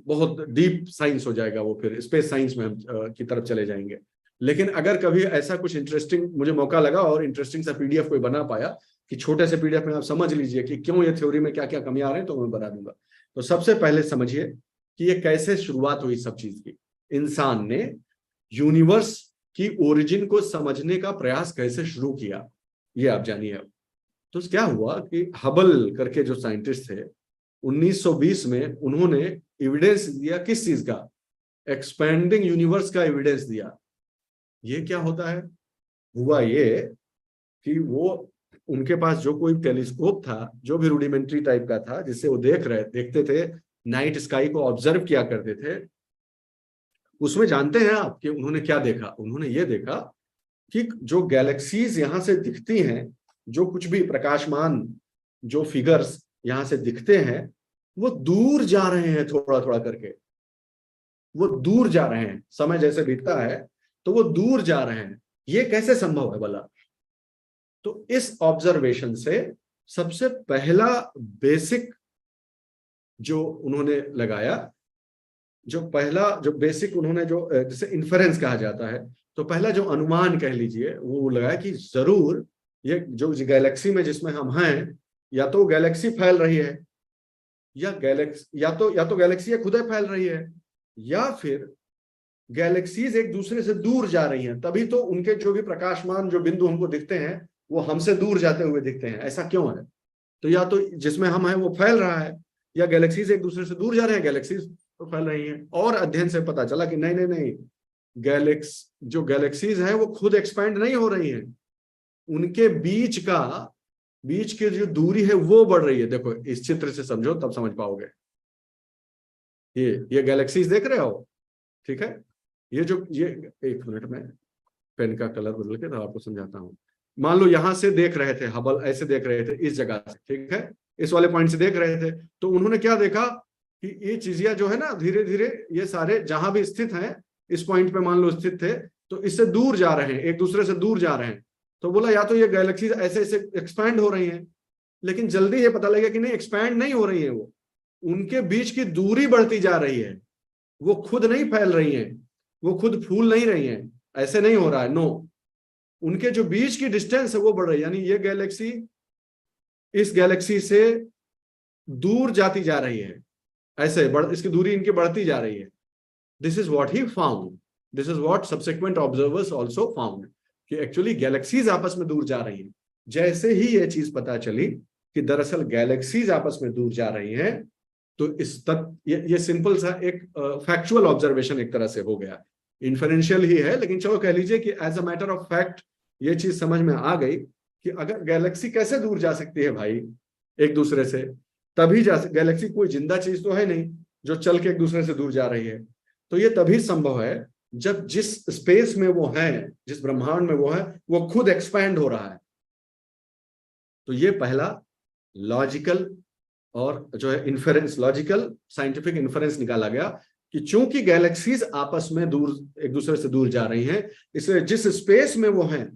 बहुत डीप साइंस हो जाएगा वो, फिर स्पेस साइंस में हम की तरफ चले जाएंगे। लेकिन अगर कभी ऐसा कुछ इंटरेस्टिंग मुझे मौका लगा और इंटरेस्टिंग सा पीडीएफ कोई बना पाया कि छोटे से पीडीएफ में आप समझ लीजिए कि क्यों ये थ्योरी में क्या क्या कमियां आ रही हैं, तो मैं बता दूंगा। तो सबसे पहले समझिए कि ये कैसे शुरुआत हुई सब चीज की। इंसान ने यूनिवर्स की ओरिजिन को समझने का प्रयास कैसे शुरू किया, ये आप जानिए। अब तो क्या हुआ कि हबल करके जो साइंटिस्ट थे 1920 में, उन्होंने एविडेंस दिया किस चीज का, एक्सपेंडिंग यूनिवर्स का एविडेंस दिया। ये क्या होता है, हुआ ये कि वो उनके पास जो कोई टेलीस्कोप था, जो भी रूडिमेंट्री टाइप का था, जिससे वो देखते थे, नाइट स्काई को ऑब्जर्व किया करते थे, उसमें जानते हैं आप कि उन्होंने क्या देखा। उन्होंने ये देखा कि जो गैलेक्सीज यहां से दिखती हैं, जो कुछ भी प्रकाशमान जो फिगर्स यहां से दिखते हैं, वो दूर जा रहे हैं, थोड़ा थोड़ा करके वो दूर जा रहे हैं। समय जैसे बीतता है तो वो दूर जा रहे हैं। ये कैसे संभव है भला? तो इस ऑब्जर्वेशन से सबसे पहला बेसिक जो उन्होंने लगाया, जो बेसिक उन्होंने जो जिसे इन्फरेंस कहा जाता है, तो पहला जो अनुमान कह लीजिए वो लगाया कि जरूर ये जो गैलेक्सी में जिसमें हम हैं, या तो गैलेक्सी फैल रही है, या तो गैलेक्सी खुद फैल रही है, या फिर गैलेक्सीज एक दूसरे से दूर जा रही हैं। तभी तो उनके जो भी प्रकाशमान जो बिंदु हमको दिखते हैं वो हमसे दूर जाते हुए दिखते हैं। ऐसा क्यों है? तो या तो जिसमें हम हैं वो फैल रहा है, या गैलेक्सीज एक दूसरे से दूर जा रहे हैं, गैलेक्सीज तो फैल रही हैं। और अध्ययन से पता चला कि नहीं नहीं नहीं, जो गैलेक्सीज हैं वो खुद एक्सपैंड नहीं हो रही हैं, उनके बीच की जो दूरी है वो बढ़ रही है। देखो इस चित्र से समझो तब समझ पाओगे। ये गैलेक्सीज देख रहे हो, ठीक है। ये एक मिनट में पेन का कलर बदल के तो आपको समझाता हूं। मान लो यहां से देख रहे थे, हबल ऐसे देख रहे थे इस जगह से, ठीक है, इस वाले पॉइंट से देख रहे थे, तो उन्होंने क्या देखा कि ये चीजियां जो है ना, धीरे धीरे ये सारे जहां भी स्थित हैं, इस पॉइंट पे मान लो स्थित थे, तो इससे दूर जा रहे हैं, एक दूसरे से दूर जा रहे हैं। तो बोला या तो ये गैलेक्सी ऐसे ऐसे एक्सपैंड हो रही हैं, लेकिन जल्दी ये पता लगेगा कि नहीं, एक्सपैंड नहीं हो रही है, वो उनके बीच की दूरी बढ़ती जा रही है, वो खुद नहीं फैल रही हैं, वो खुद फूल नहीं रही हैं, ऐसे नहीं हो रहा है। नो, उनके जो बीच की डिस्टेंस है वो बढ़ रही है। यानी ये गैलेक्सी इस गैलेक्सी से दूर जाती जा रही है, ऐसे इसकी दूरी इनकी बढ़ती जा रही है। This is what he found, this is what subsequent observers also found, कि एक्चुअली गैलेक्सीज आपस में दूर जा रही हैं। जैसे ही ये चीज पता चली कि दरअसल गैलेक्सीज आपस में दूर जा रही हैं, तो इस तक ये सिंपल सा एक फैक्चुअल ऑब्जर्वेशन एक तरह से हो गया। इन्फरेंशियल ही है, लेकिन चलो कह लीजिए कि as a matter of fact ये चीज समझ में आ गई कि अगर गैलेक्सी कैसे दूर जा सकती है भाई एक दूसरे से, तभी गैलेक्सी कोई जिंदा चीज तो है नहीं जो चल के एक दूसरे से दूर जा रही है, तो ये तभी संभव है जब जिस स्पेस में वो है, जिस ब्रह्मांड में वो है, वो खुद एक्सपैंड हो रहा है। तो ये पहला लॉजिकल और जो है इन्फेरेंस, लॉजिकल साइंटिफिक इन्फेरेंस निकाला गया कि चूंकि गैलेक्सीज आपस में दूर, एक दूसरे से दूर जा रही हैं, इसलिए जिस स्पेस में वो हैं,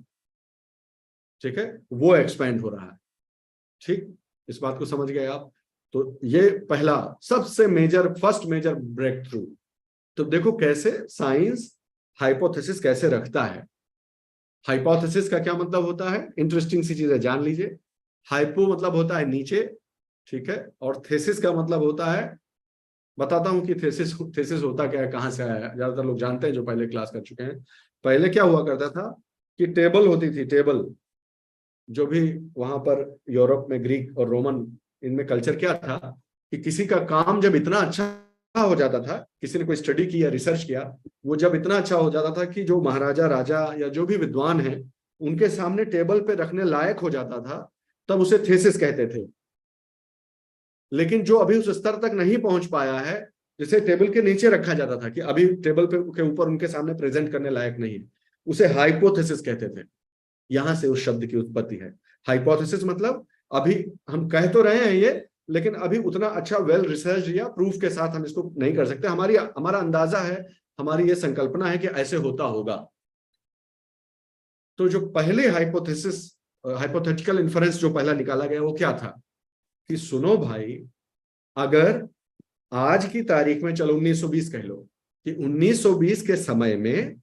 ठीक है, वो एक्सपैंड हो रहा है। ठीक, इस बात को समझ गए आप? तो ये पहला सबसे major, first major breakthrough. तो देखो कैसे साइंस हाइपोथेसिस कैसे रखता है। हाइपोथेसिस का क्या मतलब होता है, इंटरेस्टिंग सी चीज है, जान लीजिए। हाइपो मतलब होता है नीचे, ठीक है, और थेसिस का मतलब होता है, बताता हूं कि थेसिस थेसिस होता क्या है, कहां से आया है। ज्यादातर लोग जानते हैं जो पहले क्लास कर चुके हैं। पहले क्या हुआ करता था कि टेबल होती थी, टेबल, जो भी वहां पर यूरोप में ग्रीक और रोमन, इनमें कल्चर क्या था कि किसी का काम जब इतना अच्छा हो जाता था, किसी ने कोई स्टडी किया, रिसर्च किया, वो जब इतना अच्छा हो जाता था कि जो महाराजा, राजा या जो भी विद्वान है, उनके सामने टेबल पे रखने लायक हो जाता था, तब उसे थेसिस कहते थे। लेकिन जो अभी उस स्तर तक नहीं पहुंच पाया है, जिसे टेबल के नीचे रखा जाता था कि अभी टेबल पे के ऊपर उनके सामने प्रेजेंट करने लायक नहीं है, उसे हाइपोथेसिस कहते थे। यहां से उस शब्द की उत्पत्ति है। हाइपोथेसिस मतलब अभी हम कह तो रहे हैं ये, लेकिन अभी उतना अच्छा वेल रिसर्च या प्रूफ के साथ हम इसको नहीं कर सकते। हमारा अंदाजा है, हमारी ये संकल्पना है कि ऐसे होता होगा। तो जो पहले हाइपोथेसिस, हाइपोथेटिकल इन्फरेंस जो पहला निकाला गया, वो क्या था कि सुनो भाई, अगर आज की तारीख में, चलो 1920 कह लो, कि 1920 के समय में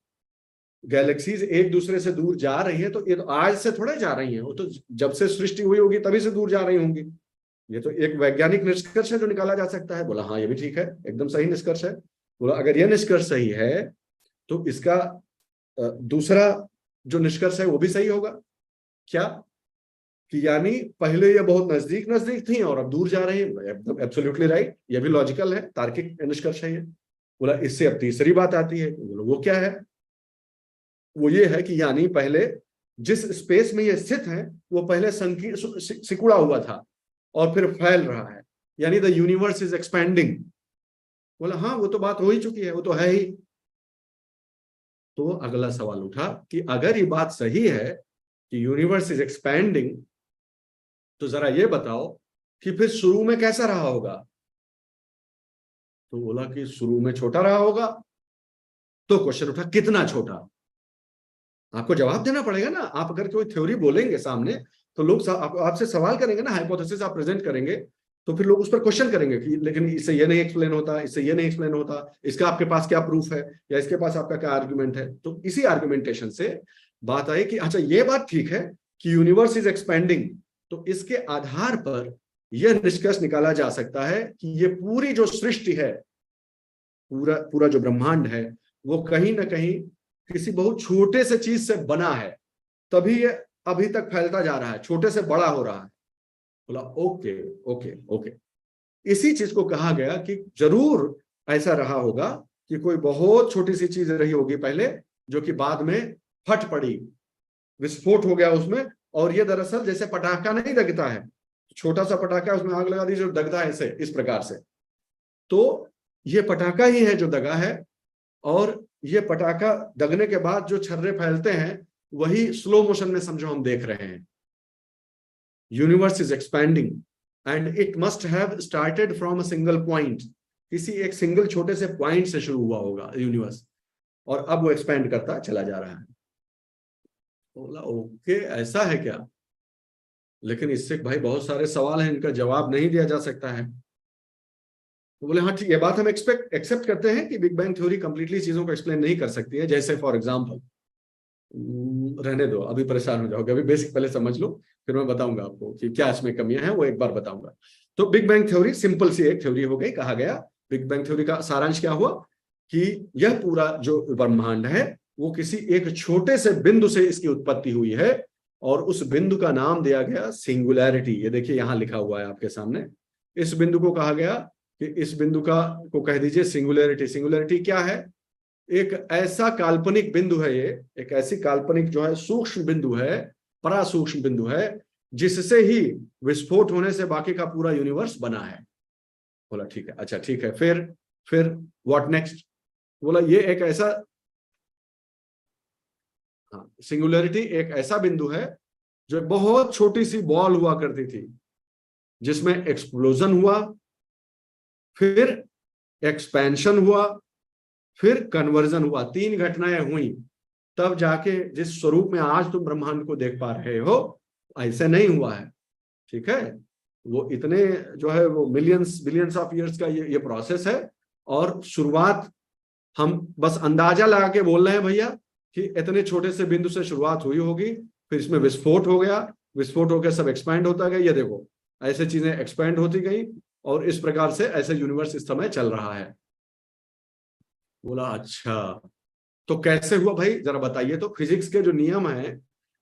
गैलेक्सीज एक दूसरे से दूर जा रही है, तो ये तो आज से थोड़े जा रही हैं, वो तो जब से सृष्टि हुई होगी तभी से दूर जा रही होंगी। ये तो एक वैज्ञानिक निष्कर्ष है जो निकाला जा सकता है। बोला हाँ ये भी ठीक है, एकदम सही निष्कर्ष है। बोला अगर यह निष्कर्ष सही है तो इसका दूसरा जो निष्कर्ष है वो भी सही होगा। क्या? कि यानी पहले ये बहुत नजदीक नजदीक थी और अब दूर जा रही है। एकदम एब्सोल्युटली राइट, ये भी लॉजिकल है, तार्किक निष्कर्ष है ये। बोला इससे अब तीसरी बात आती है। वो क्या है? वो ये है कि यानी पहले जिस स्पेस में ये स्थित है, वो पहले सिकुड़ा हुआ था और फिर फैल रहा है, यानी द यूनिवर्स इज एक्सपैंडिंग। बोला हाँ वो तो बात हो ही चुकी है, वो तो है ही। तो अगला सवाल उठा कि अगर ये बात सही है कि यूनिवर्स इज एक्सपैंडिंग, तो जरा ये बताओ कि फिर शुरू में कैसा रहा होगा। तो बोला कि शुरू में छोटा रहा होगा। तो क्वेश्चन उठा कितना छोटा। आपको जवाब देना पड़ेगा ना। आप अगर कोई थ्योरी बोलेंगे सामने, तो लोग आपसे सवाल करेंगे ना, हाइपोथेसिस आप प्रेजेंट करेंगे, तो फिर लोग उस पर क्वेश्चन करेंगे कि लेकिन इससे ये नहीं एक्सप्लेन होता, इससे ये नहीं एक्सप्लेन होता, इसका आपके पास क्या प्रूफ है, या इसके पास आपका क्या आर्ग्यूमेंट है। तो इसी आर्ग्यूमेंटेशन से बात आई कि अच्छा ये बात ठीक है कि यूनिवर्स इज एक्सपेंडिंग, तो इसके आधार पर यह निष्कर्ष निकाला जा सकता है कि ये पूरी जो सृष्टि है, पूरा पूरा जो ब्रह्मांड है, वो कहीं ना कहीं किसी बहुत छोटे से चीज से बना है, तभी ये अभी तक फैलता जा रहा है, छोटे से बड़ा हो रहा है। बोला ओके ओके ओके। इसी चीज को कहा गया कि जरूर ऐसा रहा होगा कि कोई बहुत छोटी सी चीज रही होगी पहले, जो कि बाद में फट पड़ी, विस्फोट हो गया उसमें। और ये दरअसल जैसे पटाखा नहीं दगता है, छोटा सा पटाखा, उसमें आग लगा दी जो दगता है, ऐसे इस प्रकार से, तो ये पटाखा ही है जो दगा है। और ये पटाखा दगने के बाद जो छर्रे फैलते हैं, वही स्लो मोशन में समझो हम देख रहे हैं। Universe is expanding and it must have started from a single point. किसी एक सिंगल छोटे से पॉइंट से शुरू हुआ होगा यूनिवर्स, और अब वो एक्सपैंड करता चला जा रहा है। बोला ओके ऐसा है क्या? लेकिन इससे भाई बहुत सारे सवाल हैं, इनका जवाब नहीं दिया जा सकता है। तो बोले हाँ ठीक, ये बात हम एक्सेप्ट करते हैं कि बिग बैंग थ्योरी कंप्लीटली चीजों को एक्सप्लेन नहीं कर सकती है। जैसे फॉर एग्जांपल, रहने दो, अभी परेशान हो जाओगे, अभी बेसिक पहले समझ लो, फिर मैं बताऊंगा आपको कि क्या इसमें कमियां हैं, वो एक बार बताऊंगा। तो बिग बैंग थ्योरी सिंपल सी एक थ्योरी हो गई। कहा गया बिग बैंग थ्योरी का सारांश क्या हुआ कि यह पूरा जो ब्रह्मांड है, वो किसी एक छोटे से बिंदु से इसकी उत्पत्ति हुई है, और उस बिंदु का नाम दिया गया सिंगुलैरिटी। ये देखिए यहां लिखा हुआ है आपके सामने। इस बिंदु को कहा गया कि इस बिंदु का को कह दीजिए सिंगुलैरिटी। सिंगुलैरिटी क्या है? एक ऐसा काल्पनिक बिंदु है, ये एक ऐसी काल्पनिक जो है सूक्ष्म बिंदु है, परा सूक्ष्म बिंदु है, जिससे ही विस्फोट होने से बाकी का पूरा यूनिवर्स बना है। बोला ठीक है, अच्छा ठीक है, फिर व्हाट नेक्स्ट? बोला ये एक ऐसा हाँ, सिंगुलरिटी एक ऐसा बिंदु है जो बहुत छोटी सी बॉल हुआ करती थी, जिसमें एक्सप्लोजन हुआ, फिर एक्सपेंशन हुआ, फिर कन्वर्जन हुआ, 3 घटनाएं हुई, तब जाके जिस स्वरूप में आज तुम ब्रह्मांड को देख पा रहे हो, ऐसे नहीं हुआ है। ठीक है, वो इतने जो है वो मिलियंस बिलियंस ऑफ ईयर्स का ये प्रोसेस है। और शुरुआत हम बस अंदाजा लगा के बोल रहे हैं भैया कि इतने छोटे से बिंदु से शुरुआत हुई होगी, फिर इसमें विस्फोट हो गया, विस्फोट होकर सब एक्सपैंड होता गया। ये देखो ऐसे चीजें एक्सपैंड होती गई और इस प्रकार से ऐसे यूनिवर्स इस समय चल रहा है। बोला अच्छा, तो कैसे हुआ भाई, जरा बताइए। तो फिजिक्स के जो नियम है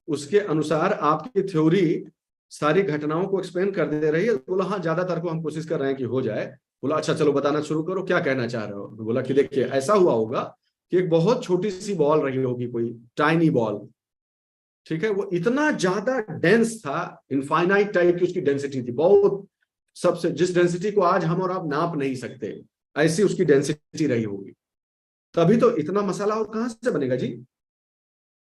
उसके अनुसार आपकी थ्योरी सारी घटनाओं को एक्सप्लेन कर दे रही है। बोला हाँ, ज्यादातर को हम कोशिश कर रहे हैं कि हो जाए। बोला अच्छा चलो बताना शुरू करो, क्या कहना चाह रहे हो। बोला कि देखिए ऐसा हुआ होगा कि एक बहुत छोटी सी बॉल रही होगी, कोई टाइनी बॉल, ठीक है, वो इतना ज्यादा डेंस था, इनफाइनाइट टाइप की उसकी डेंसिटी थी, बहुत, सबसे जिस डेंसिटी को आज हम और आप नाप नहीं सकते, ऐसी उसकी डेंसिटी रही होगी। तभी तो इतना मसाला और कहां से बनेगा जी।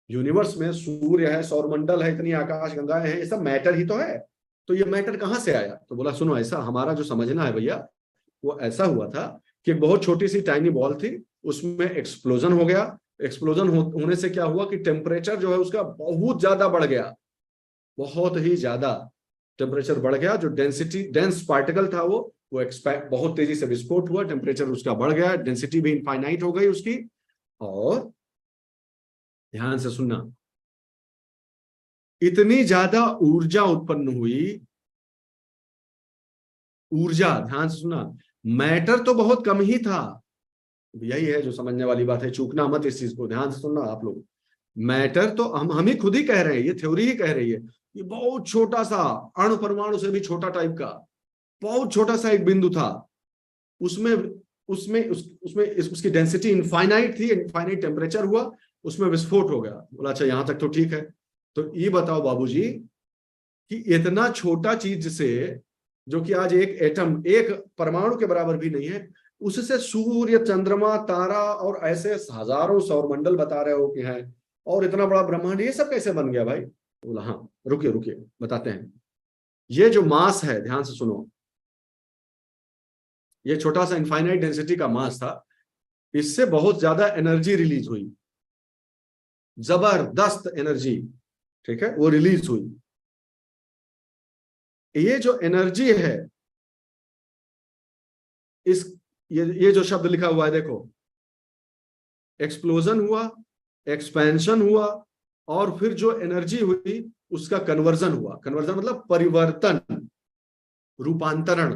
यूनिवर्स में सूर्य है, सौरमंडल है, इतनी आकाश गंगाएं हैं, ये सब मैटर ही तो है। तो ये मैटर कहां से आया। तो बोला सुनो, ऐसा हमारा जो समझना है भैया, वो ऐसा हुआ था कि एक बहुत छोटी सी टाइनी बॉल थी, उसमें एक्सप्लोजन हो गया। एक्सप्लोजन होने से क्या हुआ कि टेम्परेचर जो है उसका बहुत ज्यादा बढ़ गया, बहुत ही ज्यादा टेम्परेचर बढ़ गया। जो डेंसिटी डेंस पार्टिकल था वो एक्सपैंड, बहुत तेजी से विस्फोट हुआ, टेम्परेचर उसका बढ़ गया, डेंसिटी भी इनफाइनाइट हो गई उसकी। और ध्यान से सुनना, इतनी ज्यादा ऊर्जा उत्पन्न हुई, ऊर्जा, ध्यान से सुना, मैटर तो बहुत कम ही था। यही है जो समझने वाली बात है, चूकना मत इस चीज को, ध्यान से सुनना आप लोग। मैटर तो हम ही खुद ही कह रहे हैं, ये थ्योरी ही कह रही है, ये बहुत छोटा सा, अणु परमाणु से भी छोटा टाइप का बहुत छोटा सा एक बिंदु था। उसमें उसमें उसकी डेंसिटी इनफाइनाइट थी, इनफाइनाइट टेम्परेचर हुआ, उसमें विस्फोट हो गया। बोला अच्छा यहां तक तो ठीक है। तो ये बताओ बाबूजी कि इतना छोटा चीज से, जो कि आज एक एटम, एक परमाणु के बराबर भी नहीं है, उससे सूर्य, चंद्रमा, तारा और ऐसे हजारों सौरमंडल बता रहे हो कि है, और इतना बड़ा ब्रह्मांड, ये सब कैसे बन गया भाई। बोला हाँ, रुकिए रुकिए बताते हैं। ये जो मास है, ध्यान से सुनो, ये छोटा सा इनफाइनाइट डेंसिटी का मास था, इससे बहुत ज्यादा एनर्जी रिलीज हुई, जबरदस्त एनर्जी, ठीक है, वो रिलीज हुई। ये जो एनर्जी है, इस ये जो शब्द लिखा हुआ है देखो, एक्सप्लोजन हुआ, एक्सपेंशन हुआ, और फिर जो एनर्जी हुई उसका कन्वर्जन हुआ। कन्वर्जन मतलब परिवर्तन, रूपांतरण।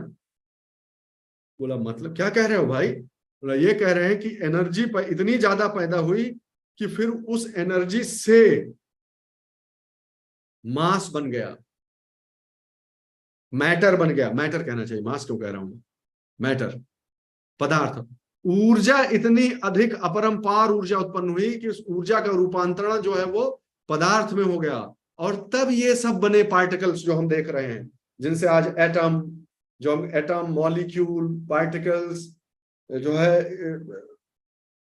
बोला मतलब क्या कह रहे हो भाई। बोला ये कह रहे हैं कि एनर्जी इतनी ज्यादा पैदा हुई कि फिर उस एनर्जी से मास बन गया, मैटर बन गया। मैटर कहना चाहिए, मास क्यों कह रहा हूं, मैटर, पदार्थ। ऊर्जा इतनी अधिक अपरंपार ऊर्जा उत्पन्न हुई कि उस ऊर्जा का रूपांतरण जो है वो पदार्थ में हो गया, और तब ये सब बने पार्टिकल्स जो हम देख रहे हैं, जिनसे आज एटम, जो हम एटम, मॉलिक्यूल, पार्टिकल्स जो है,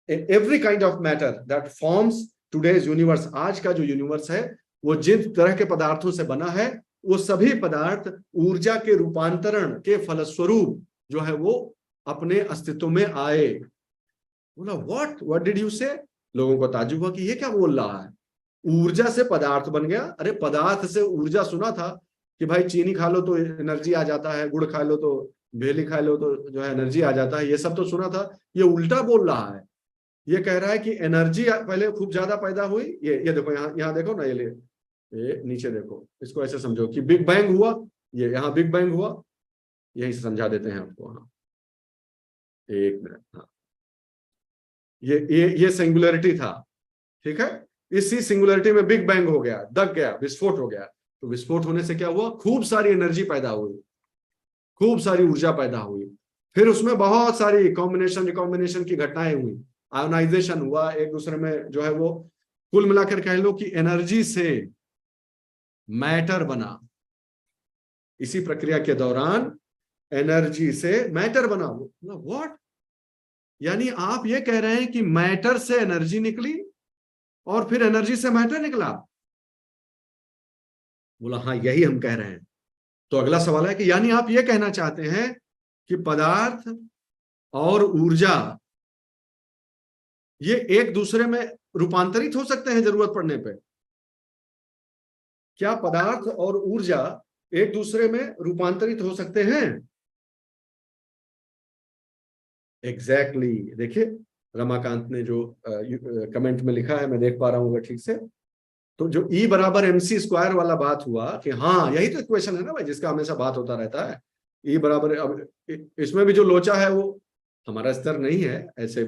every kind of matter that forms today's universe, आज का जो यूनिवर्स है वो जिन तरह के पदार्थों से बना है, वो सभी पदार्थ ऊर्जा के रूपांतरण के फलस्वरूप जो है वो अपने अस्तित्व में आए। बोला व्हाट डिड यू से। लोगों को ताज्जुब हुआ कि ये क्या बोल रहा है, ऊर्जा से पदार्थ बन गया। अरे पदार्थ से ऊर्जा सुना था कि भाई चीनी खा लो तो एनर्जी आ जाता है, गुड़ खा लो तो, भेली खा लो तो जो है एनर्जी आ जाता है, ये सब तो सुना था। ये उल्टा बोल रहा है, ये कह रहा है कि एनर्जी पहले खूब ज्यादा पैदा हुई। ये देखो, यहाँ देखो ना, ये नीचे देखो, इसको ऐसे समझो कि बिग बैंग हुआ, ये यहाँ बिग बैंग हुआ, यही से समझा देते हैं आपको। हाँ एक मिनट, हाँ ये सिंगुलरिटी था, ठीक है, इसी सिंगुलरिटी में बिग बैंग हो गया, दग गया, विस्फोट हो गया। तो विस्फोट होने से क्या हुआ, खूब सारी एनर्जी पैदा हुई, खूब सारी ऊर्जा पैदा हुई, फिर उसमें बहुत सारी कॉम्बिनेशन रिकॉम्बिनेशन की घटनाएं हुई, आयोनाइजेशन हुआ एक दूसरे में जो है वो, कुल मिलाकर कह लो कि एनर्जी से मैटर बना। इसी प्रक्रिया के दौरान एनर्जी से मैटर बना। व्हाट, यानी आप ये कह रहे हैं कि मैटर से एनर्जी निकली और फिर एनर्जी से मैटर निकला। बोला हाँ यही हम कह रहे हैं। तो अगला सवाल है कि यानी आप ये कहना चाहते हैं कि पदार्थ और ऊर्जा ये एक दूसरे में रूपांतरित हो सकते हैं जरूरत पड़ने पे? क्या पदार्थ और ऊर्जा एक दूसरे में रूपांतरित हो सकते हैं? एग्जैक्टली देखिए रमाकांत ने जो कमेंट में लिखा है, मैं देख पा रहा हूँ ठीक से। तो जो E बराबर MC स्क्वायर वाला बात हुआ कि हाँ यही तो इक्वेशन है ना भाई जिसका हमेशा बात होता रहता है। E बराबर, अब इसमें भी जो लोचा है वो हमारा स्तर नहीं है ऐसे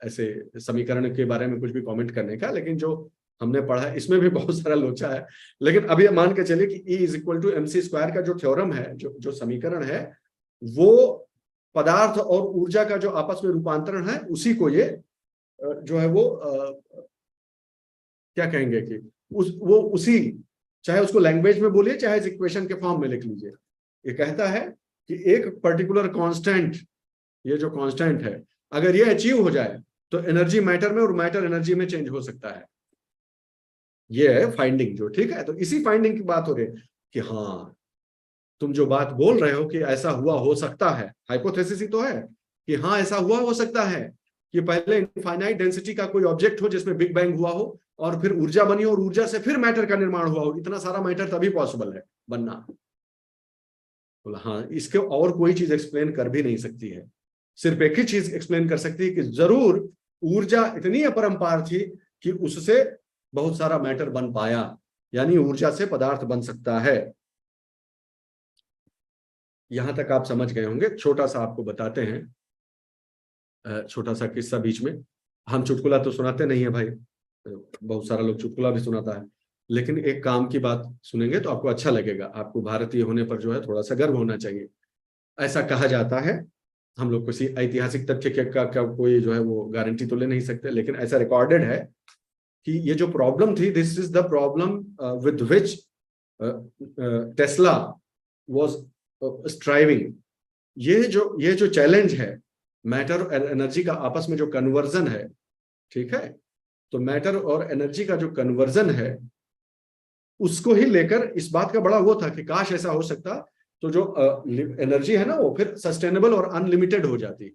ऐसे समीकरण के बारे में कुछ भी कमेंट करने का, लेकिन जो हमने पढ़ा है इसमें भी बहुत सारा लोचा है। लेकिन अभी मान के चलिए कि E = MC स्क्वायर का जो थ्योरम है, जो समीकरण है, वो पदार्थ और ऊर्जा का जो आपस में रूपांतरण है उसी को ये जो है वो क्या कहेंगे कि वो उसी, चाहे उसको लैंग्वेज में बोलिए चाहे इस इक्वेशन के फॉर्म में लिख लीजिए। ये कहता है कि एक पर्टिकुलर कांस्टेंट, ये जो कांस्टेंट है अगर ये अचीव हो जाए तो एनर्जी मैटर में और मैटर एनर्जी में चेंज हो सकता है। ये है फाइंडिंग जो, ठीक है। तो इसी फाइंडिंग की बात हो रही है कि हाँ तुम जो बात बोल रहे हो कि ऐसा हुआ हो सकता है, हाइपोथेसिस ही तो है कि हाँ ऐसा हुआ हो सकता है कि पहले इनफाइनाइट डेंसिटी का कोई ऑब्जेक्ट हो जिसमें बिग बैंग हुआ हो और फिर ऊर्जा बनी हो और ऊर्जा से फिर मैटर का निर्माण हुआ हो। इतना सारा मैटर तभी पॉसिबल है बनना। बोला हाँ इसके और कोई चीज एक्सप्लेन कर भी नहीं सकती है, सिर्फ एक ही चीज एक्सप्लेन कर सकती है कि जरूर ऊर्जा इतनी अपरंपार थी कि उससे बहुत सारा मैटर बन पाया, यानी ऊर्जा से पदार्थ बन सकता है। यहां तक आप समझ गए होंगे। छोटा सा आपको बताते हैं, छोटा सा किस्सा बीच में। हम चुटकुला तो सुनाते नहीं है भाई, बहुत सारा लोग चुटकुला भी सुनाता है, लेकिन एक काम की बात सुनेंगे तो आपको अच्छा लगेगा। आपको भारतीय होने पर जो है थोड़ा सा गर्व होना चाहिए। ऐसा कहा जाता है, हम लोग किसी ऐतिहासिक तथ्य का कोई जो है वो गारंटी तो ले नहीं सकते, लेकिन ऐसा रिकॉर्डेड है कि ये जो प्रॉब्लम थी, this is the problem with which Tesla was striving. ये जो चैलेंज है मैटर और एनर्जी का आपस में जो कन्वर्जन है, ठीक है, तो मैटर और एनर्जी का जो कन्वर्जन है उसको ही लेकर इस बात का बड़ा वो था कि काश ऐसा हो सकता तो जो एनर्जी है ना वो फिर सस्टेनेबल और अनलिमिटेड हो जाती।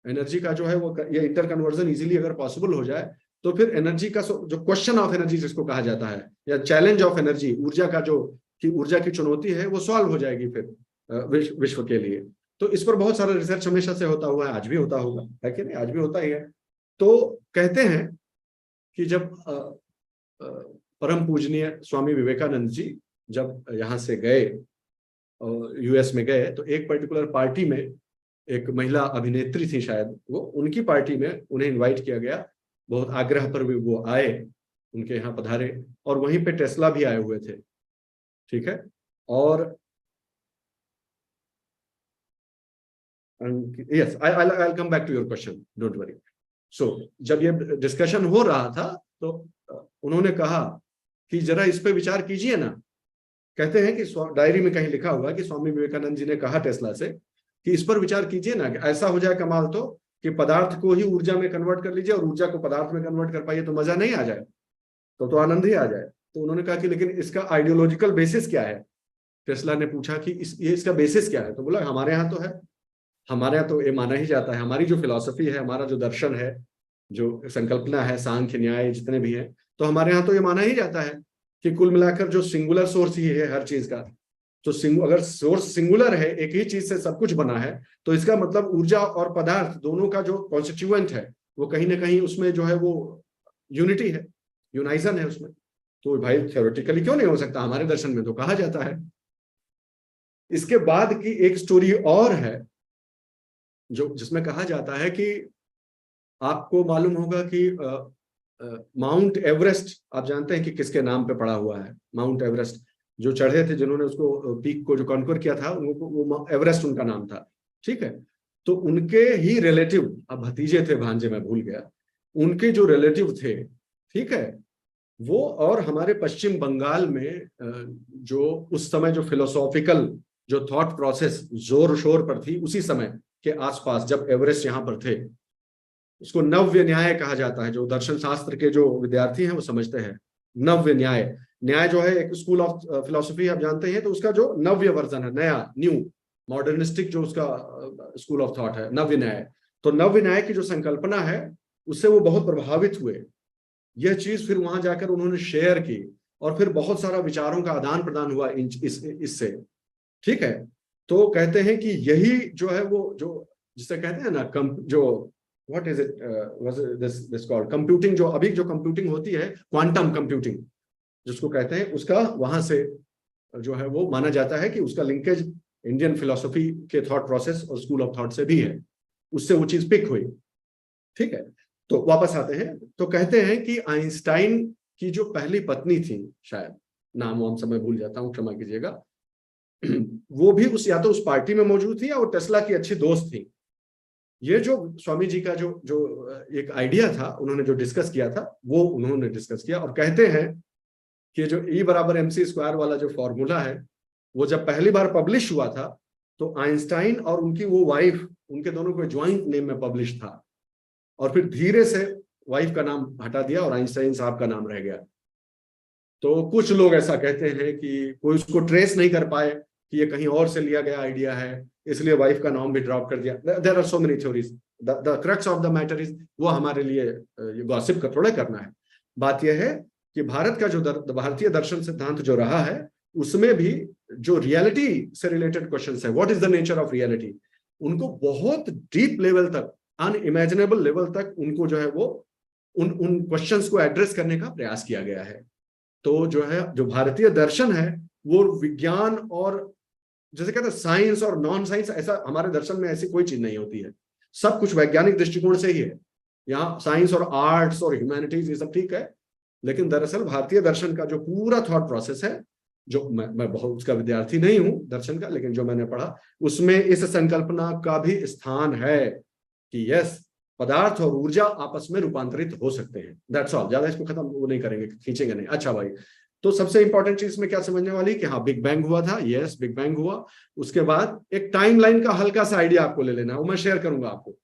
एनर्जी का जो है वो ये इंटर कन्वर्जन इजीली अगर पॉसिबल हो जाए तो फिर एनर्जी का जो क्वेश्चन ऑफ एनर्जी जिसको कहा जाता है या चैलेंज ऑफ एनर्जी, ऊर्जा का जो कि ऊर्जा की चुनौती है वो सॉल्व हो जाएगी फिर विश्व के लिए। तो इस पर बहुत सारा रिसर्च हमेशा से होता हुआ है, आज भी होता होगा, है कि नहीं? आज भी होता ही है। तो कहते हैं कि जब परम पूजनीय स्वामी विवेकानंद जी जब यहाँ से गए US में गए तो एक पर्टिकुलर पार्टी में एक महिला अभिनेत्री थी शायद, वो उनकी पार्टी में उन्हें इनवाइट किया गया। बहुत आग्रह पर भी वो आए, उनके यहाँ पधारे और वहीं पे टेस्ला भी आए हुए थे, ठीक है। और yes I'll come back to your question, don't worry. So जब ये डिस्कशन हो रहा था तो उन्होंने कहा कि जरा इस पे विचार कीजिए ना। कहते हैं कि डायरी में कहीं लिखा हुआ कि स्वामी विवेकानंद जी ने कहा टेस्ला से कि इस पर विचार कीजिए ना, कि ऐसा हो जाए कमाल तो कि पदार्थ को ही ऊर्जा में कन्वर्ट कर लीजिए और ऊर्जा को पदार्थ में कन्वर्ट कर पाइए तो मजा नहीं आ जाए, तो आनंद ही आ जाए। तो उन्होंने कहा कि लेकिन इसका आइडियोलॉजिकल बेसिस क्या है? टेस्ला ने पूछा कि इसका बेसिस क्या है? तो बोला हमारे यहाँ तो है, हमारे यहाँ तो ये माना ही जाता है, हमारी जो फिलॉसफी है, हमारा जो दर्शन है, जो संकल्पना है, सांख्य न्याय जितने भी हैं, तो हमारे यहाँ तो ये माना ही जाता है कि कुल मिलाकर जो सिंगुलर सोर्स ही है हर चीज का, तो अगर सोर्स सिंगुलर है, एक ही चीज से सब कुछ बना है, तो इसका मतलब ऊर्जा और पदार्थ दोनों का जो कॉन्स्टिट्यूएंट है वो कहीं ना कहीं उसमें जो है वो यूनिटी है, यूनाइजन है उसमें। तो भाई थ्योरेटिकली क्यों नहीं हो सकता? हमारे दर्शन में तो कहा जाता है। इसके बाद की एक स्टोरी और है जो जिसमें कहा जाता है कि आपको मालूम होगा कि माउंट एवरेस्ट, आप जानते हैं कि किसके नाम पे पड़ा हुआ है? माउंट एवरेस्ट जो चढ़े थे, जिन्होंने उसको पीक को जो कॉन्कर किया था, वो एवरेस्ट उनका नाम था, ठीक है। तो उनके ही रिलेटिव, अब भतीजे थे भांजे, मैं भूल गया, उनके जो रिलेटिव थे, ठीक है, वो और हमारे पश्चिम बंगाल में जो उस समय जो फिलोसॉफिकल जो थॉट प्रोसेस जोर शोर पर थी, उसी समय के आसपास जब एवरेस्ट यहाँ पर थे, उसको नव्य न्याय कहा जाता है। जो दर्शन शास्त्र के जो विद्यार्थी हैं वो समझते हैं नव्य न्याय। न्याय जो है एक स्कूल ऑफ फिलोसफी, आप जानते हैं, तो उसका जो नव्य वर्जन है, नया, न्यू मॉडर्निस्टिक जो उसका स्कूल ऑफ थॉट है, नव्य न्याय। तो नव्य न्याय की जो संकल्पना है उससे वो बहुत प्रभावित हुए। यह चीज फिर वहां जाकर उन्होंने शेयर की और फिर बहुत सारा विचारों का आदान प्रदान हुआ इससे, ठीक है। तो कहते हैं कि यही जो है वो जो जिसे कहते हैं ना जो what is it this called computing, जो अभी जो कंप्यूटिंग होती है, क्वांटम कंप्यूटिंग जिसको कहते हैं, उसका वहां से जो है वो माना जाता है कि उसका लिंकेज इंडियन फिलोसफी के थॉट प्रोसेस और स्कूल ऑफ थॉट से भी है, उससे वो चीज पिक हुई, ठीक है। तो वापस आते हैं, तो कहते हैं कि आइंस्टाइन की जो पहली पत्नी थी, शायद नाम वाम समय भूल जाता हूं, क्षमा कीजिएगा, वो भी उस या तो उस पार्टी में मौजूद थी या वो टेस्ला की अच्छी दोस्त थी। ये जो स्वामी जी का जो जो एक आइडिया था, उन्होंने जो डिस्कस किया था, वो उन्होंने डिस्कस किया। और कहते हैं कि जो E बराबर MC स्क्वायर वाला जो फॉर्मूला है, वो जब पहली बार पब्लिश हुआ था तो आइंस्टाइन और उनकी वो वाइफ, उनके दोनों को ज्वाइंट नेम में पब्लिश था। और फिर धीरे से वाइफ का नाम हटा दिया और आइंस्टाइन साहब का नाम रह गया। तो कुछ लोग ऐसा कहते हैं कि कोई उसको ट्रेस नहीं कर पाए कि ये कहीं और से लिया गया आइडिया है, इसलिए वाइफ का नाम भी ड्रॉप कर दिया। There are so many theories. The crux of the matter is, वो हमारे लिए ये गॉसिप का थोड़ा करना है। बात यह है कि भारत का जो भारतीय दर्शन सिद्धांत जो रहा है, उसमें भी जो रियलिटी से रिलेटेड क्वेश्चंस है, what is the nature of reality, उनको बहुत डीप लेवल तक, अनइमेजिनेबल लेवल तक उनको जो है वो उन क्वेश्चंस को एड्रेस करने का प्रयास किया गया है। तो जो है जो भारतीय दर्शन है वो विज्ञान और जैसे कहते हैं साइंस और नॉन साइंस, ऐसा हमारे दर्शन में ऐसी कोई चीज नहीं होती है। सब कुछ वैज्ञानिक दृष्टिकोण से ही है। यहाँ साइंस और आर्ट्स और ह्यूमैनिटीज ये सब ठीक है, लेकिन दरअसल भारतीय दर्शन का जो पूरा थॉट प्रोसेस है, जो मैं बहुत उसका विद्यार्थी नहीं हूं दर्शन का, लेकिन जो मैंने पढ़ा उसमें इस संकल्पना का भी स्थान है कि यस, पदार्थ और ऊर्जा आपस में रूपांतरित हो सकते हैं। That's all. ज्यादा इसको खत्म वो नहीं करेंगे, खींचेंगे नहीं। अच्छा भाई, तो सबसे इंपॉर्टेंट चीज में क्या समझने वाली कि हाँ, बिग बैंग हुआ था। यस, बिग बैंग हुआ। उसके बाद एक टाइमलाइन का हल्का सा आइडिया आपको ले लेना है, वो मैं शेयर करूंगा आपको।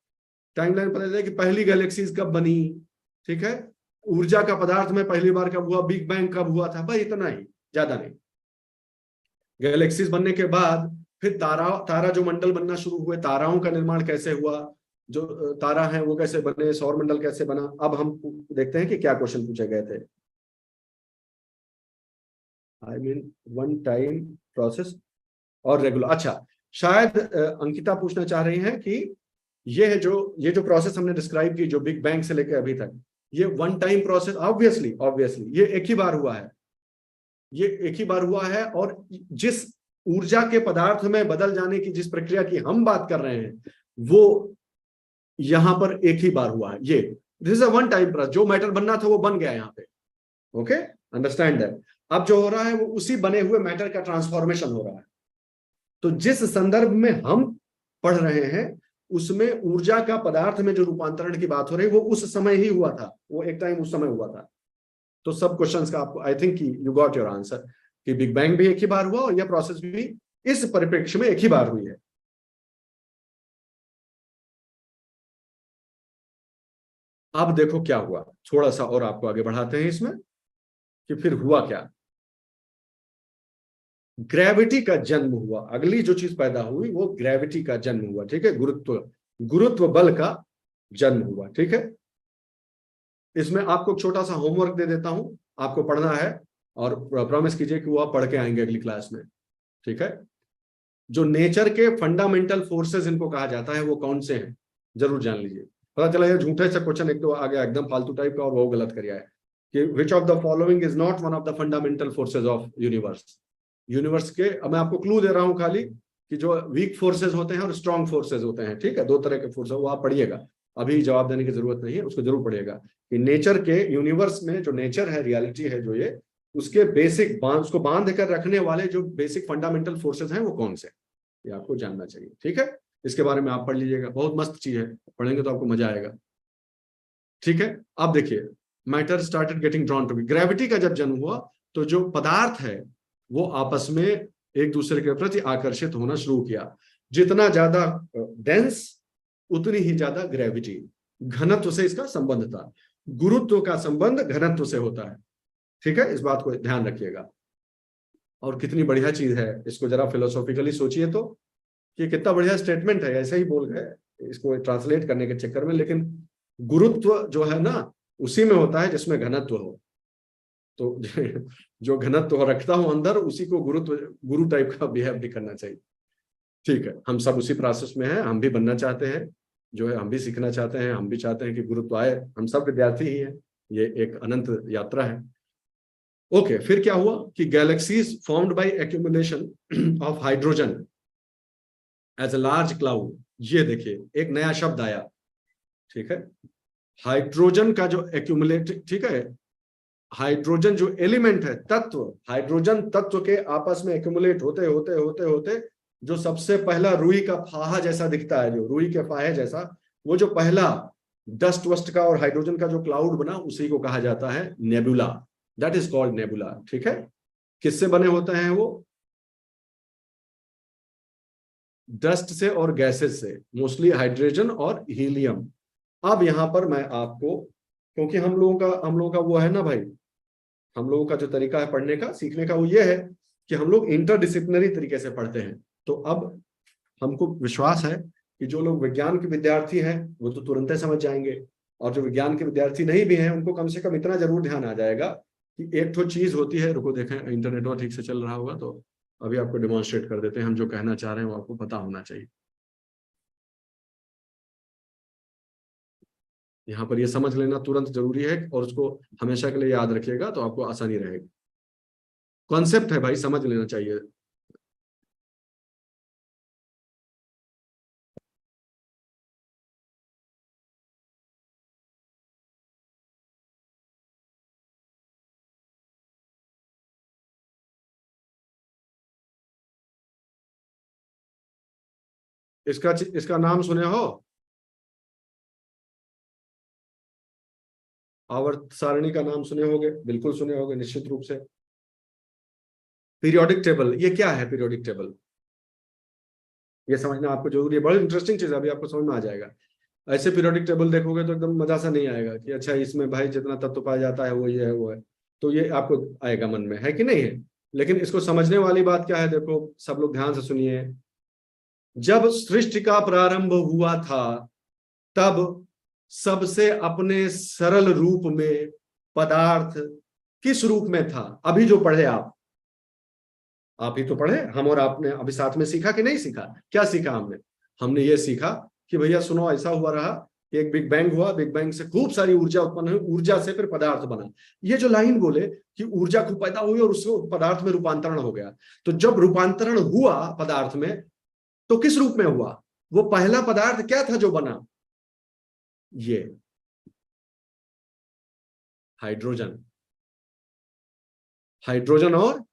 टाइमलाइन पता चले कि पहली गैलेक्सीज कब बनी, ठीक है, ऊर्जा का पदार्थ में पहली बार कब हुआ, बिग बैंग कब हुआ था, भाई इतना ही, ज्यादा नहीं। गैलेक्सीज बनने के बाद फिर तारा जो मंडल बनना शुरू हुए, ताराओं का निर्माण कैसे हुआ, जो तारा है वो कैसे बने, सौर मंडल कैसे बना। अब हम देखते हैं कि क्या क्वेश्चन पूछे गए थे। I mean one time process और रेगुलर। अच्छा, शायद अंकिता पूछना चाह रही हैं कि ये जो प्रोसेस हमने डिस्क्राइब की, जो बिग बैंग से लेकर अभी तक, ये वन टाइम प्रोसेस, ऑब्वियसली ये एक ही बार हुआ है, ये एक ही बार हुआ है। और जिस ऊर्जा के पदार्थ में बदल जाने की जिस प्रक्रिया की हम बात कर रहे हैं, वो यहां पर एक ही बार हुआ है। ये this is a one time process. जो मैटर बनना था वो बन गया यहाँ पे। Okay, understand that. अब जो हो रहा है वो उसी बने हुए मैटर का ट्रांसफॉर्मेशन हो रहा है। तो जिस संदर्भ में हम पढ़ रहे हैं उसमें ऊर्जा का पदार्थ में जो रूपांतरण की बात हो रही है वो उस समय ही हुआ था, वो एक टाइम उस समय हुआ था। तो सब क्वेश्चंस का आपको, I think you got your answer, कि बिग बैंग भी एक ही बार हुआ और यह प्रोसेस भी इस परिप्रेक्ष्य में एक ही बार हुई है। अब देखो क्या हुआ, थोड़ा सा और आपको आगे बढ़ाते हैं इसमें कि फिर हुआ क्या। ग्रेविटी का जन्म हुआ। अगली जो चीज पैदा हुई वो ग्रेविटी का जन्म हुआ, ठीक है, गुरुत्व बल का जन्म हुआ, ठीक है। इसमें आपको छोटा सा होमवर्क दे देता हूं, आपको पढ़ना है और प्रॉमिस कीजिए कि वो आप पढ़ के आएंगे अगली क्लास में, ठीक है। जो नेचर के फंडामेंटल फोर्सेस इनको कहा जाता है वो कौन से हैं, जरूर जान लीजिए। पता चला ये झूठे से क्वेश्चन एक दो आ गया एकदम फालतू टाइप का और वो गलत कर है कि which of the following is not one of the fundamental forces of universe. Universe के, अब मैं आपको क्लू दे रहा हूं खाली, कि जो वीक फोर्सेज होते हैं और स्ट्रॉन्ग फोर्सेज होते हैं, ठीक है, दो तरह के फोर्स, वो आप पढ़िएगा, अभी जवाब देने की जरूरत नहीं है, उसको जरूर पढ़िएगा कि नेचर के, यूनिवर्स में जो नेचर है, रियलिटी है जो ये, उसके बेसिक उसको बांध कर रखने वाले जो बेसिक फंडामेंटल फोर्सेज हैं वो कौन से, ये आपको जानना चाहिए, ठीक है। इसके बारे में आप पढ़ लीजिएगा, बहुत मस्त चीज है, पढ़ेंगे तो आपको मजा आएगा, ठीक है। अब देखिए, matter started getting drawn to be. Gravity का जब जन्म हुआ तो जो पदार्थ है वो आपस में एक दूसरे के प्रति आकर्षित होना शुरू किया। जितना ज्यादा डेंस उतनी ही ज्यादा ग्रेविटी, घनत्व से इसका संबंध था। गुरुत्व का संबंध घनत्व से होता है, ठीक है, इस बात को ध्यान रखिएगा। और कितनी बढ़िया चीज है, इसको जरा फिलोसॉफिकली सोचिए तो, कि कितना बढ़िया स्टेटमेंट है, ऐसे ही बोल गए इसको ट्रांसलेट करने के चक्कर में। लेकिन गुरुत्व जो है ना, उसी में होता है जिसमें घनत्व हो। तो जो घनत्व रखता हो अंदर, उसी को गुरु टाइप का बिहेव भी करना चाहिए। ठीक है, हम सब उसी प्रोसेस में हैं, हम भी बनना चाहते हैं, जो है हम भी सीखना चाहते हैं, हम भी चाहते हैं कि गुरुत्व आए। हम सब विद्यार्थी ही हैं, ये एक अनंत यात्रा है। ओके, फिर क्या हुआ कि galaxies formed by accumulation of hydrogen as a large cloud. ये देखिए एक नया शब्द आया, ठीक है, हाइड्रोजन का जो एक्यूमुलेट, ठीक है, हाइड्रोजन जो एलिमेंट है, तत्व, हाइड्रोजन तत्व के आपस में एक्यूमुलेट होते होते होते होते जो सबसे पहला रुई का फाहा जैसा दिखता है, जो रुई के फाहे जैसा, वो जो पहला डस्ट वस्ट का और हाइड्रोजन का जो क्लाउड बना, उसी को कहा जाता है nebula. That is called nebula, ठीक है। किससे बने होते हैं वो? डस्ट से और गैसेस से, मोस्टली हाइड्रोजन और हीलियम। अब यहां पर मैं आपको, क्योंकि हम लोगों का वो है ना भाई, हम लोगों का जो तरीका है पढ़ने का, सीखने का, वो ये है कि हम लोग इंटरडिसिप्लिनरी तरीके से पढ़ते हैं। तो अब हमको विश्वास है कि जो लोग विज्ञान के विद्यार्थी हैं वो तो तुरंत ही समझ जाएंगे, और जो विज्ञान के विद्यार्थी नहीं भी हैं उनको कम से कम इतना जरूर ध्यान आ जाएगा कि एक तो चीज होती है, रुको देखें इंटरनेट और ठीक से चल रहा होगा तो अभी आपको डिमॉन्स्ट्रेट कर देते हैं। हम जो कहना चाह रहे हैं वो आपको पता होना चाहिए। यहाँ पर ये समझ लेना तुरंत जरूरी है, और उसको हमेशा के लिए याद रखिएगा तो आपको आसानी रहेगी। कॉन्सेप्ट है भाई, समझ लेना चाहिए। इसका नाम सुने हो? आवर्त सारणी का नाम सुने होंगे, बिल्कुल सुने होंगे निश्चित रूप से। पीरियोडिक टेबल, ये क्या है पीरियोडिक टेबल? ये समझना आपको जरूरी है, बड़ी इंटरेस्टिंग चीज है, अभी आपको समझ में आ जाएगा। ऐसे पीरियोडिक टेबल देखोगे तो एकदम मजा सा नहीं आएगा कि अच्छा इसमें भाई जितना तत्व पाया जाता है वो ये है वो है, तो ये आपको आएगा मन में, है कि नहीं है? लेकिन इसको समझने वाली बात क्या है, देखो सब लोग ध्यान से सुनिए। जब सृष्टि का प्रारंभ हुआ था, तब सबसे अपने सरल रूप में पदार्थ किस रूप में था? अभी जो पढ़े आप ही तो पढ़े, हम और आपने अभी साथ में सीखा कि नहीं सीखा? क्या सीखा हमने? हमने ये सीखा कि भैया सुनो, ऐसा हुआ रहा कि एक बिग बैंग हुआ, बिग बैंग से खूब सारी ऊर्जा उत्पन्न हुई, ऊर्जा से फिर पदार्थ बना। ये जो लाइन बोले कि ऊर्जा खूब पैदा हुई और उसको पदार्थ में रूपांतरण हो गया, तो जब रूपांतरण हुआ पदार्थ में, तो किस रूप में हुआ? वो पहला पदार्थ क्या था जो बना? ये हाइड्रोजन, हाइड्रोजन और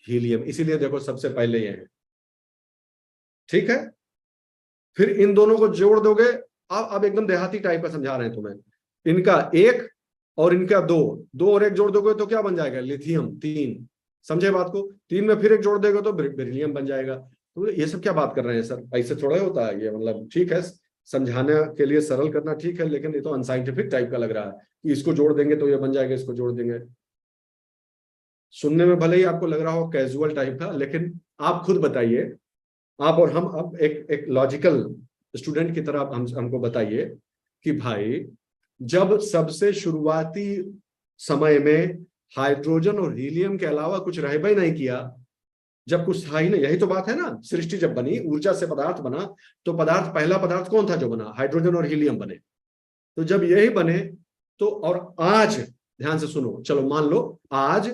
हीलियम, इसीलिए देखो सबसे पहले ये है, ठीक है। फिर इन दोनों को जोड़ दोगे, अब एकदम देहाती टाइप का समझा रहे हैं तुम्हें। इनका एक और इनका दो, दो और एक जोड़ दोगे तो क्या बन जाएगा? लिथियम। तीन, समझे बात को? तीन में फिर एक जोड़ देगा तो बेरिलियम बन जाएगा। तो ये सब क्या बात कर रहे हैं सर, ऐसे थोड़ा ही होता है ये, मतलब ठीक है समझाने के लिए सरल करना ठीक है, लेकिन ये तो अनसाइंटिफिक टाइप का लग रहा है कि इसको जोड़ देंगे तो ये बन जाएगा, इसको जोड़ देंगे। सुनने में भले ही आपको लग रहा हो कैजुअल टाइप का, लेकिन आप खुद बताइए, आप और हम, अब एक लॉजिकल स्टूडेंट की तरह हमको बताइए कि भाई जब सबसे शुरुआती समय में हाइड्रोजन और हीलियम के अलावा कुछ रह ही नहीं किया, जब कुछ था ही नहीं, यही तो बात है ना, सृष्टि जब बनी, ऊर्जा से पदार्थ बना, तो पदार्थ, पहला पदार्थ कौन था जो बना? हाइड्रोजन और हीलियम बने। तो जब यही बने, तो और आज ध्यान से सुनो, चलो मान लो आज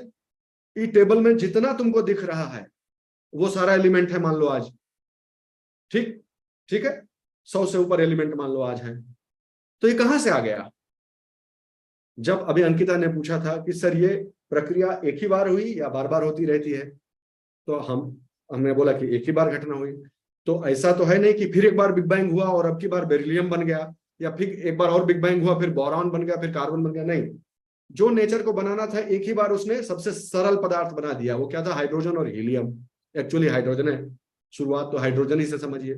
इस टेबल में जितना तुमको दिख रहा है वो सारा एलिमेंट है, मान लो आज, ठीक, ठीक है, 100 से ऊपर एलिमेंट मान लो आज है। तो ये कहां से आ गया? जब अभी अंकिता ने पूछा था कि सर ये प्रक्रिया एक ही बार हुई या बार बार होती रहती है, तो हमने बोला कि एक ही बार घटना हुई। तो ऐसा तो है नहीं कि फिर एक बार बिग बैंग हुआ और अब की बार बेरिलियम बन गया, या फिर एक बार और बिग बैंग हुआ फिर बोरॉन बन गया, फिर कार्बन बन गया। नहीं, जो नेचर को बनाना था एक ही बार उसने सबसे सरल पदार्थ बना दिया। वो क्या था? हाइड्रोजन और हीलियम। एक्चुअली हाइड्रोजन है, शुरुआत तो हाइड्रोजन ही से समझिए।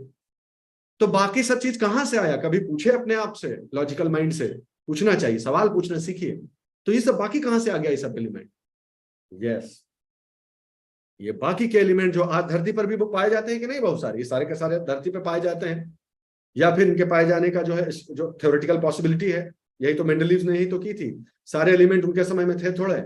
तो बाकी सब चीज कहां से आया, कभी पूछे अपने आप से, लॉजिकल माइंड से पूछना चाहिए, सवाल पूछना सीखिए। तो ये सब बाकी कहां से आ गया, ये सब एलिमेंट? यस, ये बाकी के एलिमेंट जो आज धरती पर भी वो पाए जाते हैं कि नहीं, बहुत सारे, ये सारे के सारे धरती पे पाए जाते हैं, या फिर इनके पाए जाने का जो है, जो थ्योरेटिकल पॉसिबिलिटी है, यही तो मेंडलीव ने ही तो की थी। सारे एलिमेंट उनके समय में थे थोड़े,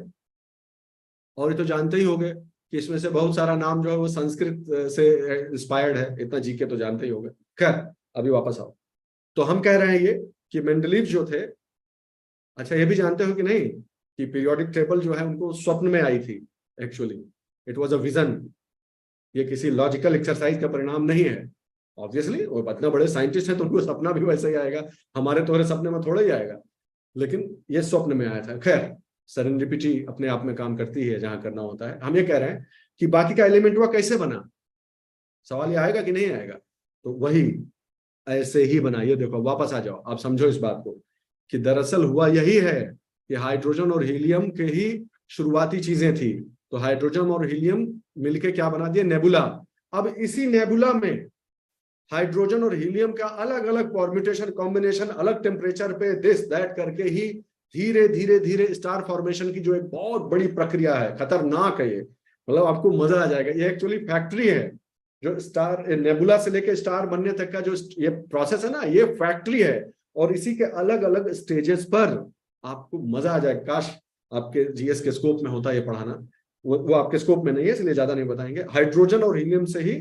और ये तो जानते ही होंगे कि इसमें से बहुत सारा नाम जो है वो संस्कृत से इंस्पायर्ड है, इतना जीके तो जानते ही होंगे। खैर, अभी वापस आओ। तो हम कह रहे हैं ये कि मेंडलीव जो थे, अच्छा ये भी जानते हो कि नहीं कि पीरियोडिक टेबल जो है उनको स्वप्न में आई थी, actually it was a vision. ये किसी लॉजिकल एक्सरसाइज का परिणाम नहीं है। ऑब्वियसली वो इतना बड़े साइंटिस्ट हैं तो उनको सपना भी वैसे ही आएगा, हमारे तोहरे सपने में थोड़ा ही आएगा, लेकिन ये स्वप्न में आया था। खैर, सेरेंडिपिटी अपने आप में काम करती है जहां करना होता है। हम ये कह रहे हैं कि बाकी का एलिमेंट हुआ कैसे बना, सवाल ये आएगा कि नहीं आएगा? तो वही ऐसे ही बना। ये देखो, वापस आ जाओ, आप समझो इस बात को कि दरअसल हुआ यही है कि हाइड्रोजन और हीलियम के ही शुरुआती चीजें थी, तो हाइड्रोजन और हीलियम मिलके क्या बना दिए, नेबुला। अब इसी नेबुला में हाइड्रोजन और हीलियम का अलग अलग परम्यूटेशन, कॉम्बिनेशन, अलग टेम्परेचर पे दिस दैट करके ही धीरे धीरे धीरे स्टार फॉर्मेशन की जो एक बहुत बड़ी प्रक्रिया है, खतरनाक है ये, मतलब आपको मजा आ जाएगा। ये एक्चुअली फैक्ट्री है, जो स्टार नेबुला से लेके स्टार बनने तक का जो ये प्रोसेस है ना, ये फैक्ट्री है। और इसी के अलग अलग स्टेजेस पर आपको मजा आ जाएगा। काश आपके जीएस के स्कोप में होता ये पढ़ाना, वो आपके स्कोप में नहीं है इसलिए ज्यादा नहीं बताएंगे। हाइड्रोजन और हीलियम से ही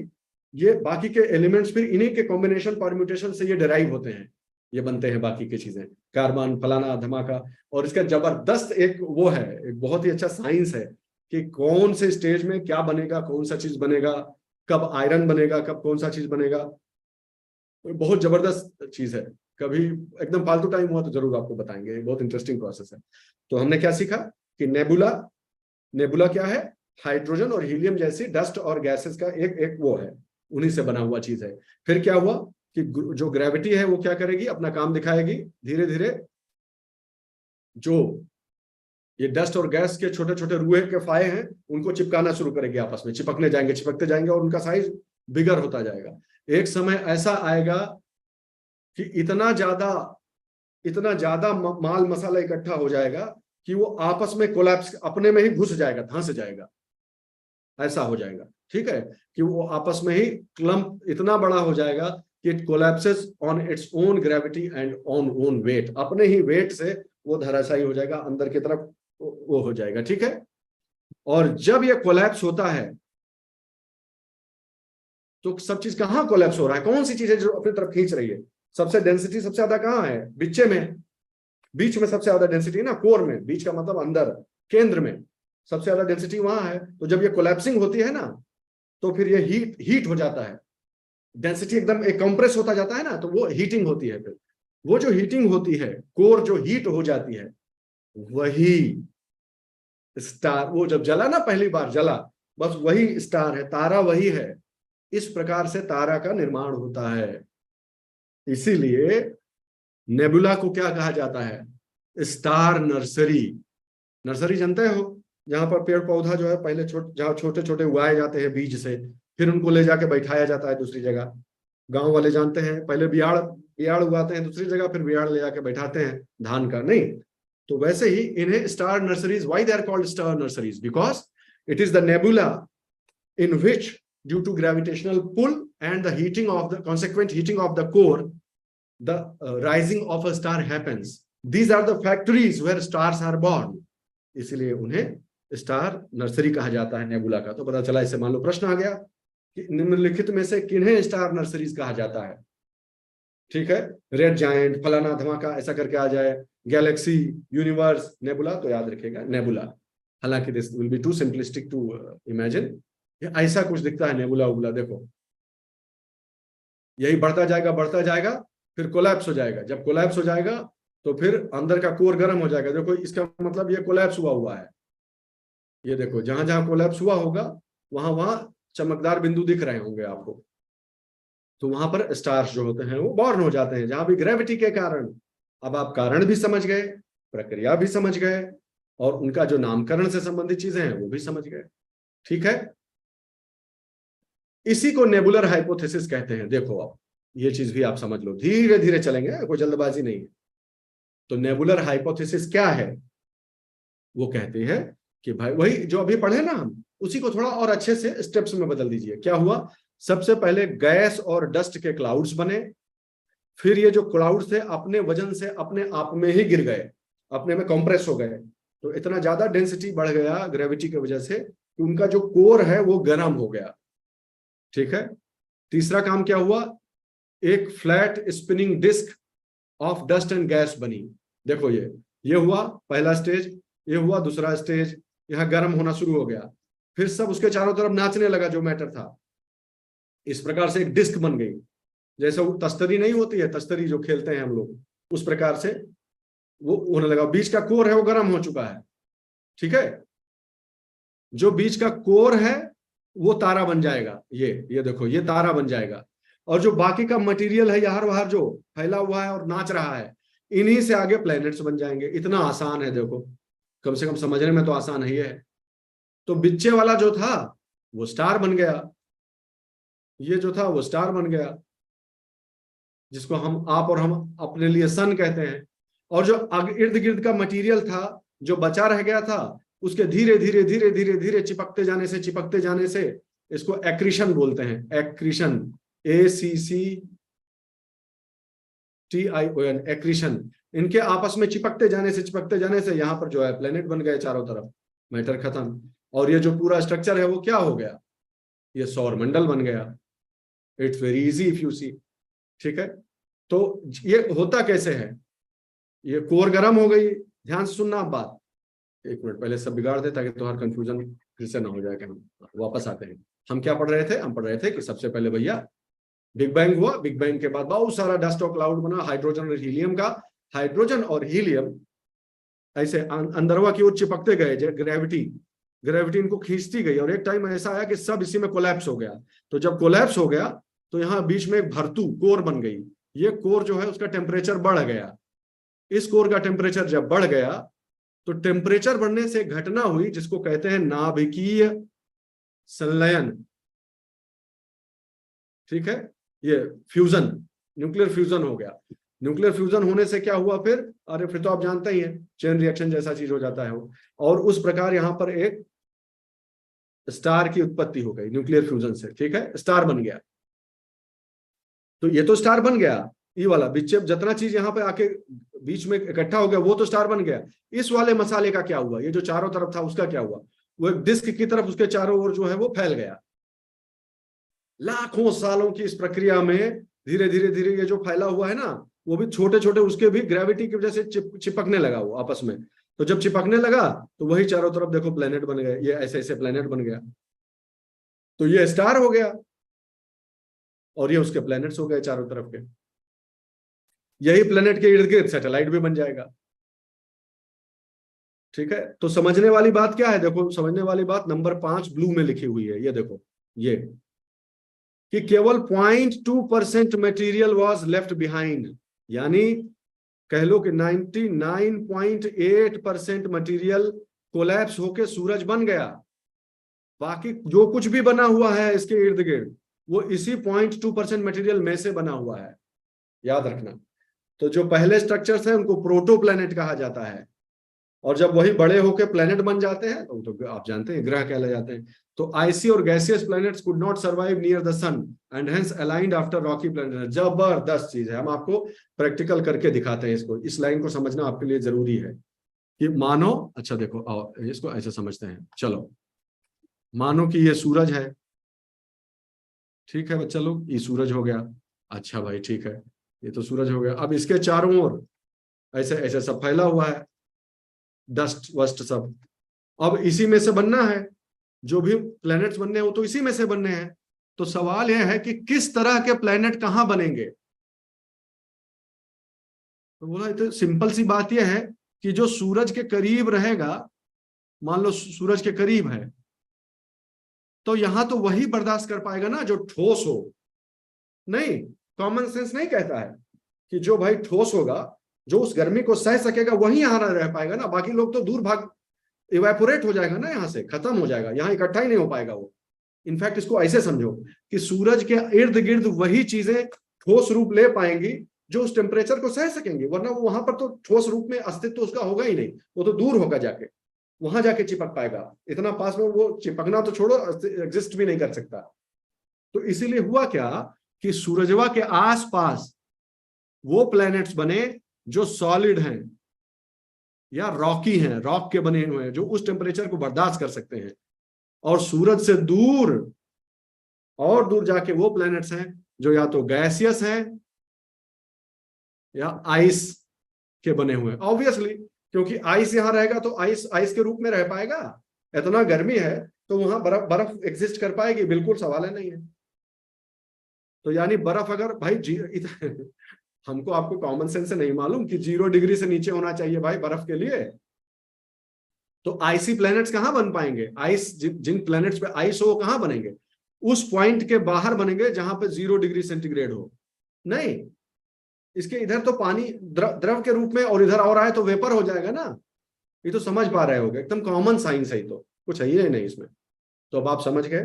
ये बाकी के एलिमेंट्स, फिर इन्हीं के कॉम्बिनेशन परम्यूटेशन से ये डेराइव होते हैं, ये बनते हैं बाकी की चीजें, कार्बन फलाना धमाका। और इसका जबरदस्त एक वो है, एक बहुत ही अच्छा साइंस है कि कौन से स्टेज में क्या बनेगा, कौन सा चीज बनेगा, कब आयरन बनेगा, कब कौन सा चीज बनेगा। बहुत जबरदस्त चीज है, कभी एकदम फालतू टाइम हुआ तो जरूर आपको बताएंगे, बहुत इंटरेस्टिंग प्रोसेस है। तो हमने क्या सीखा कि नेबुला, नेबुला क्या है, हाइड्रोजन और हीलियम जैसी डस्ट और गैसेस का एक एक वो है, उन्हीं से बना हुआ चीज है। फिर क्या हुआ कि जो ग्रेविटी है वो क्या करेगी, अपना काम दिखाएगी, धीरे धीरे जो ये डस्ट और गैस के छोटे छोटे रुए के फाये हैं उनको चिपकाना शुरू करेगी, आपस में चिपकने जाएंगे, चिपकते जाएंगे, और उनका साइज बिगर होता जाएगा। एक समय ऐसा आएगा कि इतना ज्यादा माल मसाला इकट्ठा हो जाएगा कि वो आपस में कोलैप्स, अपने में ही घुस जाएगा, धंस जाएगा, ऐसा हो जाएगा। ठीक है, कि वो आपस में ही क्लम्प इतना बड़ा हो जाएगा कि it collapses on its own gravity and on own wait, अपने ही वेट से वो धराशायी हो जाएगा, अंदर की तरफ वो हो जाएगा। ठीक है, और जब ये कोलैप्स होता है तो सब चीज कहां कोलैप्स हो रहा है, कौन सी चीजें जो अपनी तरफ खींच रही है? सबसे डेंसिटी सबसे ज्यादा कहां है, बिच्चे में, बीच में सबसे ज्यादा डेंसिटी ना, कोर में, बीच का मतलब अंदर, केंद्र में सबसे ज्यादा डेंसिटी वहां है। तो जब ये कोलैप्सिंग होती है ना, तो फिर ये हीट हो जाता है, डेंसिटी एकदम एक कंप्रेस होता जाता है ना, तो वो हीटिंग होती है। फिर वो जो हीटिंग होती है, कोर जो हीट हो जाती है, वही स्टार, वो जब जला ना, पहली बार जला, बस वही स्टार है, तारा वही है। इस प्रकार से तारा का निर्माण होता है। इसीलिए नेबुला को क्या कहा जाता है, स्टार नर्सरी। नर्सरी जानते हो, जहां पर पेड़ पौधा जो है पहले जहां छोटे छोटे उगाए जाते हैं बीज से, फिर उनको ले जाके बैठाया जाता है दूसरी जगह। गांव वाले जानते हैं, पहले बियाड़ बियाड़ उगाते हैं दूसरी जगह, फिर बियाड़ ले जाके बैठाते हैं धान का, नहीं? तो वैसे ही इन्हें star nurseries, why they are called star nurseries, because it is the nebula in which, due to gravitational pull and the heating of the consequent heating of the core, the rising of a star happens. These are the factories where stars are born. इसलिए उन्हें star nursery कहा जाता है nebula का। तो पता चला, इससे मान लो प्रश्न आ गया कि निम्नलिखित में से किन्हें स्टार नर्सरीज कहा जाता है। ठीक है, रेड जायंट, फलाना धमाका, ऐसा करके आ जाए, गैलेक्सी, यूनिवर्स, नेबुला, तो याद रखिएगा नेबुला। हालांकि this will be too simplistic to imagine, ऐसा कुछ दिखता है नेबुला उबुला। देखो, यही बढ़ता जाएगा, फिर कोलैप्स हो जाएगा। जब कोलैप्स हो जाएगा तो फिर अंदर का कोर गर्म हो जाएगा। देखो, इसका मतलब ये कोलैप्स हुआ है। ये देखो, जहां जहां कोलैप्स हुआ होगा वहां वहां चमकदार बिंदु दिख रहे होंगे आपको, तो वहां पर स्टार्स जो होते हैं वो बॉर्न हो जाते हैं, जहां भी ग्रेविटी के कारण। अब आप कारण भी समझ गए, प्रक्रिया भी समझ गए, और उनका जो नामकरण से संबंधित चीजें हैं वो भी समझ गए। ठीक है, इसी को नेबुलर हाइपोथेसिस कहते हैं। देखो, अब ये चीज भी आप समझ लो, धीरे धीरे चलेंगे, कोई जल्दबाजी नहीं है। तो नेबुलर हाइपोथेसिस क्या है? वो कहते हैं कि भाई वही जो अभी पढ़े ना हम, उसी को थोड़ा और अच्छे से स्टेप्स में बदल दीजिए। क्या हुआ? सबसे पहले गैस और डस्ट के क्लाउड्स बने, फिर ये जो क्लाउड्स थे अपने वजन से अपने आप में ही गिर गए, अपने में कंप्रेस हो गए। तो इतना ज्यादा डेंसिटी बढ़ गया ग्रेविटी की वजह से कि उनका जो कोर है वो गर्म हो गया। ठीक है। तीसरा काम क्या हुआ? एक flat spinning disc of dust and gas बनी। देखो ये हुआ पहला स्टेज, ये हुआ दूसरा स्टेज, यहां गर्म होना शुरू हो गया, फिर सब उसके चारों तरफ नाचने लगा जो मैटर था। इस प्रकार से एक डिस्क बन गई, जैसे वो तस्तरी नहीं होती है, तस्तरी जो खेलते हैं हम लोग, उस प्रकार से वो होने लगा। बीच का कोर है वो गर्म हो चुका है। ठीक है। जो बीच का कोर है वो तारा बन जाएगा। ये देखो, ये तारा बन जाएगा। और जो बाकी का मटेरियल है यार बाहर जो फैला हुआ है और नाच रहा है, इन्हीं से आगे प्लैनेट्स बन जाएंगे। इतना आसान है, देखो कम से कम समझने में तो आसान ही है। तो बिच्चे वाला जो था वो स्टार बन गया, ये जो था वो स्टार बन गया, जिसको हम आप और हम अपने लिए सन कहते हैं। और जो इर्द गिर्द का मटेरियल था जो बचा रह गया था, उसके धीरे धीरे धीरे धीरे धीरे चिपकते जाने से इसको एक्रीशन बोलते हैं। Accretion, ACCTION, accretion. इनके आपस में चिपकते जाने से यहाँ पर जो है प्लेनेट बन गए चारों तरफ, मैटर खत्म। और ये जो पूरा स्ट्रक्चर है वो क्या हो गया? ये सौर मंडल बन गया। It's very easy if you see. ठीक है। तो ये होता कैसे है? ये कोर गर्म हो गई, ध्यान से सुनना आप बात। एक मिनट पहले सब बिगाड़ दे ताकि तुम्हारा कंफ्यूजन फिर से ना हो जाए। कि हम वापस आते हैं, हम क्या पढ़ रहे थे? हम पढ़ रहे थे कि सबसे पहले भैया बिग बैंग हुआ, बिग बैंग के बाद बहुत सारा डस्ट और क्लाउड बना, हाइड्रोजन और हीलियम का। हाइड्रोजन और हीलियम ऐसे अंदरवा की ओर चिपकते गए, ग्रेविटी इनको खींचती गई, और एक टाइम ऐसा आया कि सब इसी में कोलैप्स हो गया। तो जब कोलैप्स हो गया तो यहाँ बीच में एक भर्तू कोर बन गई। ये कोर जो है उसका टेम्परेचर बढ़ गया। इस कोर का टेम्परेचर जब बढ़ गया तो टेम्परेचर बढ़ने से घटना हुई जिसको कहते हैं नाभिकीय संलयन। ठीक है। ये फ्यूजन, न्यूक्लियर फ्यूजन हो गया। न्यूक्लियर फ्यूजन होने से क्या हुआ फिर? अरे फिर तो आप जानते ही हैं, चेन रिएक्शन जैसा चीज हो जाता है वो। और उस प्रकार यहां पर एक स्टार की उत्पत्ति हो गई न्यूक्लियर फ्यूजन से। ठीक है, स्टार बन गया। तो ये तो स्टार बन गया, ये वाला बीच जितना चीज यहाँ पे आके बीच में इकट्ठा हो गया वो तो स्टार बन गया। इस वाले मसाले का क्या हुआ? ये जो चारों तरफ था उसका क्या हुआ? वो एक डिस्क की तरफ उसके चारों ओर जो है वो फैल गया। लाखों सालों की इस प्रक्रिया में धीरे धीरे धीरे ये जो फैला हुआ है ना, वो भी छोटे छोटे उसके भी ग्रेविटी की वजह से चिपकने लगा वो आपस में। तो जब चिपकने लगा तो वही चारों तरफ देखो प्लेनेट बन गए, ये ऐसे ऐसे प्लेनेट बन गया। तो ये स्टार हो गया और ये उसके प्लैनेट्स हो गए चारों तरफ के। यही प्लेनेट के इर्द गिर्द सैटेलाइट भी बन जाएगा। ठीक है। तो समझने वाली बात क्या है? देखो समझने वाली बात नंबर 5 ब्लू में लिखी हुई है। ये देखो, ये कि केवल 0.2% मटेरियल वाज लेफ्ट बिहाइंड, यानी कह लो कि 99.8% मटेरियल कोलैप्स होके सूरज बन गया। बाकी जो कुछ भी बना हुआ है इसके इर्द गिर्द वो इसी 0.2% मटेरियल में से बना हुआ है, याद रखना। तो जो पहले स्ट्रक्चर्स हैं उनको प्रोटोप्लैनेट कहा जाता है, और जब वही बड़े होकर प्लेनेट बन जाते हैं तो आप जानते हैं ग्रह कहलाए जाते हैं। तो आइसी और gaseous planets could not survive near the sun and hence aligned after rocky planet. जबरदस्त चीज है, हम आपको प्रैक्टिकल करके दिखाते हैं इसको। इस लाइन को समझना आपके लिए जरूरी है कि मानो, अच्छा देखो आओ इसको ऐसे समझते हैं। चलो मानो कि ये सूरज है, ठीक है बच्चा लोग, ये सूरज हो गया। अच्छा भाई ठीक है, ये तो सूरज हो गया। अब इसके चारों ओर ऐसे ऐसे सब फैला हुआ है, डस्ट वस्ट सब। अब इसी में से बनना है, जो भी प्लैनेट्स बनने हैं वो तो इसी में से बनने हैं। तो सवाल यह है कि किस तरह के प्लैनेट कहां बनेंगे? तो बोला तो सिंपल सी बात यह है कि जो सूरज के करीब रहेगा, मान लो सूरज के करीब है, तो यहां तो वही बर्दाश्त कर पाएगा ना जो ठोस हो। नहीं, कॉमन सेंस नहीं कहता है कि जो भाई ठोस होगा, जो उस गर्मी को सह सकेगा वही यहां रह पाएगा ना। बाकी लोग तो दूर भाग, इवेपोरेट हो जाएगा ना, यहां से खत्म हो जाएगा, यहां इकट्ठा ही नहीं हो पाएगा वो। इनफैक्ट इसको ऐसे समझो कि सूरज के इर्द गिर्द वही चीजें ठोस रूप ले पाएंगी जो उस टेम्परेचर को सह सकेंगे, वरना वो वहां पर तो ठोस रूप में अस्तित्व तो उसका होगा ही नहीं, वो तो दूर होगा जाके, वहां जाके चिपक पाएगा, इतना पास में वो चिपकना तो छोड़ो, एग्जिस्ट भी नहीं कर सकता। तो इसीलिए हुआ क्या कि सूरजवा के आसपास वो प्लैनेट्स बने जो सॉलिड हैं या रॉकी हैं, रॉक के बने हुए हैं, जो उस टेम्परेचर को बर्दाश्त कर सकते हैं। और सूरज से दूर और दूर जाके वो प्लैनेट्स हैं जो या तो गैसियस है या आइस के बने हुए हैं। ऑब्वियसली, क्योंकि आइस यहां रहेगा तो आइस आइस के रूप में रह पाएगा, इतना गर्मी है तो वहां बर्फ बर्फ एग्जिस्ट कर पाएगी, बिल्कुल सवाल है नहीं है। तो यानी बर्फ अगर भाई हमको आपको कॉमन सेंस से नहीं मालूम कि 0 डिग्री से नीचे होना चाहिए भाई बर्फ के लिए, तो आइसी प्लैनेट्स कहां बन पाएंगे, आइस जिन प्लैनेट्स पे आइस हो वो कहां बनेंगे, उस पॉइंट के बाहर बनेंगे जहां पे 0 डिग्री सेंटीग्रेड हो। नहीं, इसके इधर तो पानी द्रव के रूप में और इधर और आए तो वेपर हो जाएगा ना। ये तो समझ पा रहे होगे, एकदम कॉमन साइंस है, तो कुछ है ही नहीं इसमें। तो अब आप समझ गए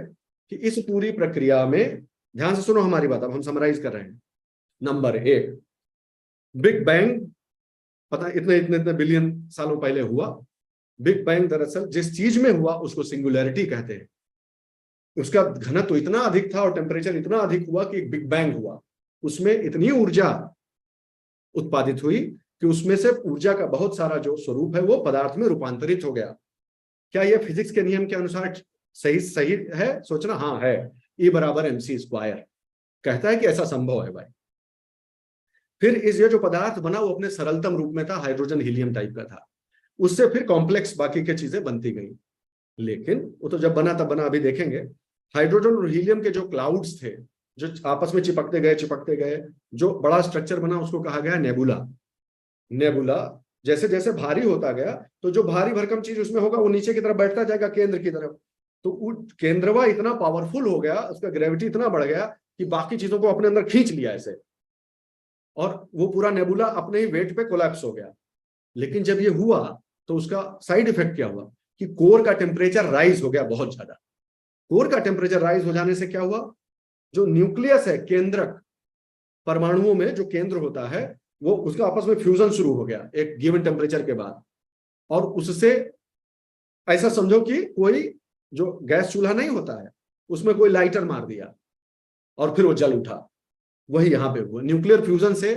कि इस पूरी प्रक्रिया में, ध्यान से सुनो हमारी बात, अब हम समराइज कर रहे हैं। नंबर 1, बिग बैंग, पता इतने इतने इतने बिलियन सालों पहले हुआ। बिग बैंग दरअसल जिस चीज में हुआ उसको सिंगुलैरिटी कहते हैं। उसका घनत्व तो इतना अधिक था और टेम्परेचर इतना अधिक हुआ कि एक बिग बैंग हुआ, उसमें इतनी ऊर्जा उत्पादित हुई कि उसमें से ऊर्जा का बहुत सारा जो स्वरूप है वो पदार्थ में रूपांतरित हो गया। क्या यह फिजिक्स के नियम के अनुसार सही सही है सोचना? हाँ है। E बराबर mc² कहता है कि ऐसा संभव है भाई। फिर इस ये जो पदार्थ बना वो अपने सरलतम रूप में था, हाइड्रोजन हीलियम टाइप का था। उससे फिर कॉम्प्लेक्स बाकी की चीजें बनती गई, लेकिन वो तो जब बना तब बना, अभी देखेंगे। हाइड्रोजन और हीलियम के जो क्लाउड्स थे जो आपस में चिपकते गए, जो बड़ा स्ट्रक्चर बना उसको कहा गया नेबुला। नेबुला जैसे जैसे भारी होता गया तो जो भारी भरकम चीज उसमें होगा वो नीचे की तरफ बैठता जाएगा, केंद्र की तरफ। तो केंद्रवा इतना पावरफुल हो गया, उसका ग्रेविटी इतना बढ़ गया कि बाकी चीजों को अपने अंदर खींच लिया ऐसे, और वो पूरा नेबुला अपने ही वेट पे कोलैप्स हो गया। लेकिन जब ये हुआ तो उसका साइड इफेक्ट क्या हुआ कि कोर का टेम्परेचर राइज हो गया बहुत ज्यादा। कोर का टेम्परेचर राइज हो जाने से क्या हुआ, जो न्यूक्लियस है, केंद्रक, परमाणुओं में जो केंद्र होता है, वो उसका आपस में फ्यूजन शुरू हो गया एक गिवन टेम्परेचर के बाद। और उससे ऐसा समझो कि कोई जो गैस चूल्हा नहीं होता है उसमें कोई लाइटर मार दिया और फिर वो जल उठा। वही यहां पे हुआ, न्यूक्लियर फ्यूजन से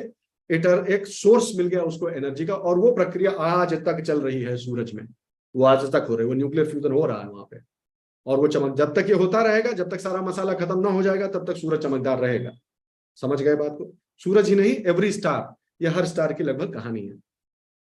एक सोर्स मिल गया उसको एनर्जी का, और वो प्रक्रिया आज तक चल रही है सूरज में। वो आज तक हो रही है, वो न्यूक्लियर फ्यूजन हो रहा है वहां पे। और वो चमक जब तक ये होता रहेगा, जब तक सारा मसाला खत्म ना हो जाएगा तब तक सूरज चमकदार रहेगा। समझ गए बात को? सूरज ही नहीं, एवरी स्टार, ये हर स्टार की लगभग कहानी है।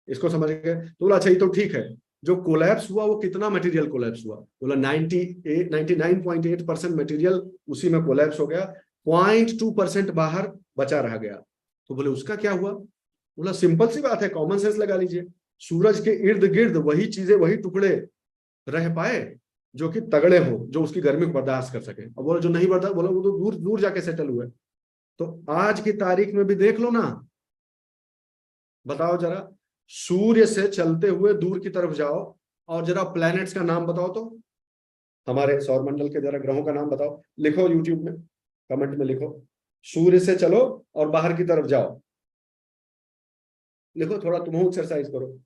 इसको समझ गए तो बोला अच्छा ये तो ठीक है। जो कोलैप्स हुआ वो कितना मटेरियल कोलैप्स हुआ? बोला 99.8% मटेरियल उसी में कोलैप्स हो गया, 0.2% बाहर बचा रह गया। तो बोले उसका क्या हुआ? बोला सिंपल सी बात है, कॉमन सेंस लगा लीजिए। सूरज के इर्द गिर्द वही चीजें, वही टुकड़े रह पाए जो कि तगड़े हो, जो उसकी गर्मी को बर्दाश्त कर सके। और बोला जो नहीं बर्दाश्त, बोला वो तो दूर दूर जाके सेटल हुए। तो आज की तारीख में भी देख लो ना, बताओ जरा, सूर्य से चलते हुए दूर की तरफ जाओ और जरा प्लैनेट्स का नाम बताओ तो, हमारे सौर मंडल के जरा ग्रहों का नाम बताओ, लिखो यूट्यूब में, कमेंट में लिखो। सूर्य से चलो और बाहर की तरफ जाओ, लिखो, थोड़ा तुम एक्सरसाइज करो,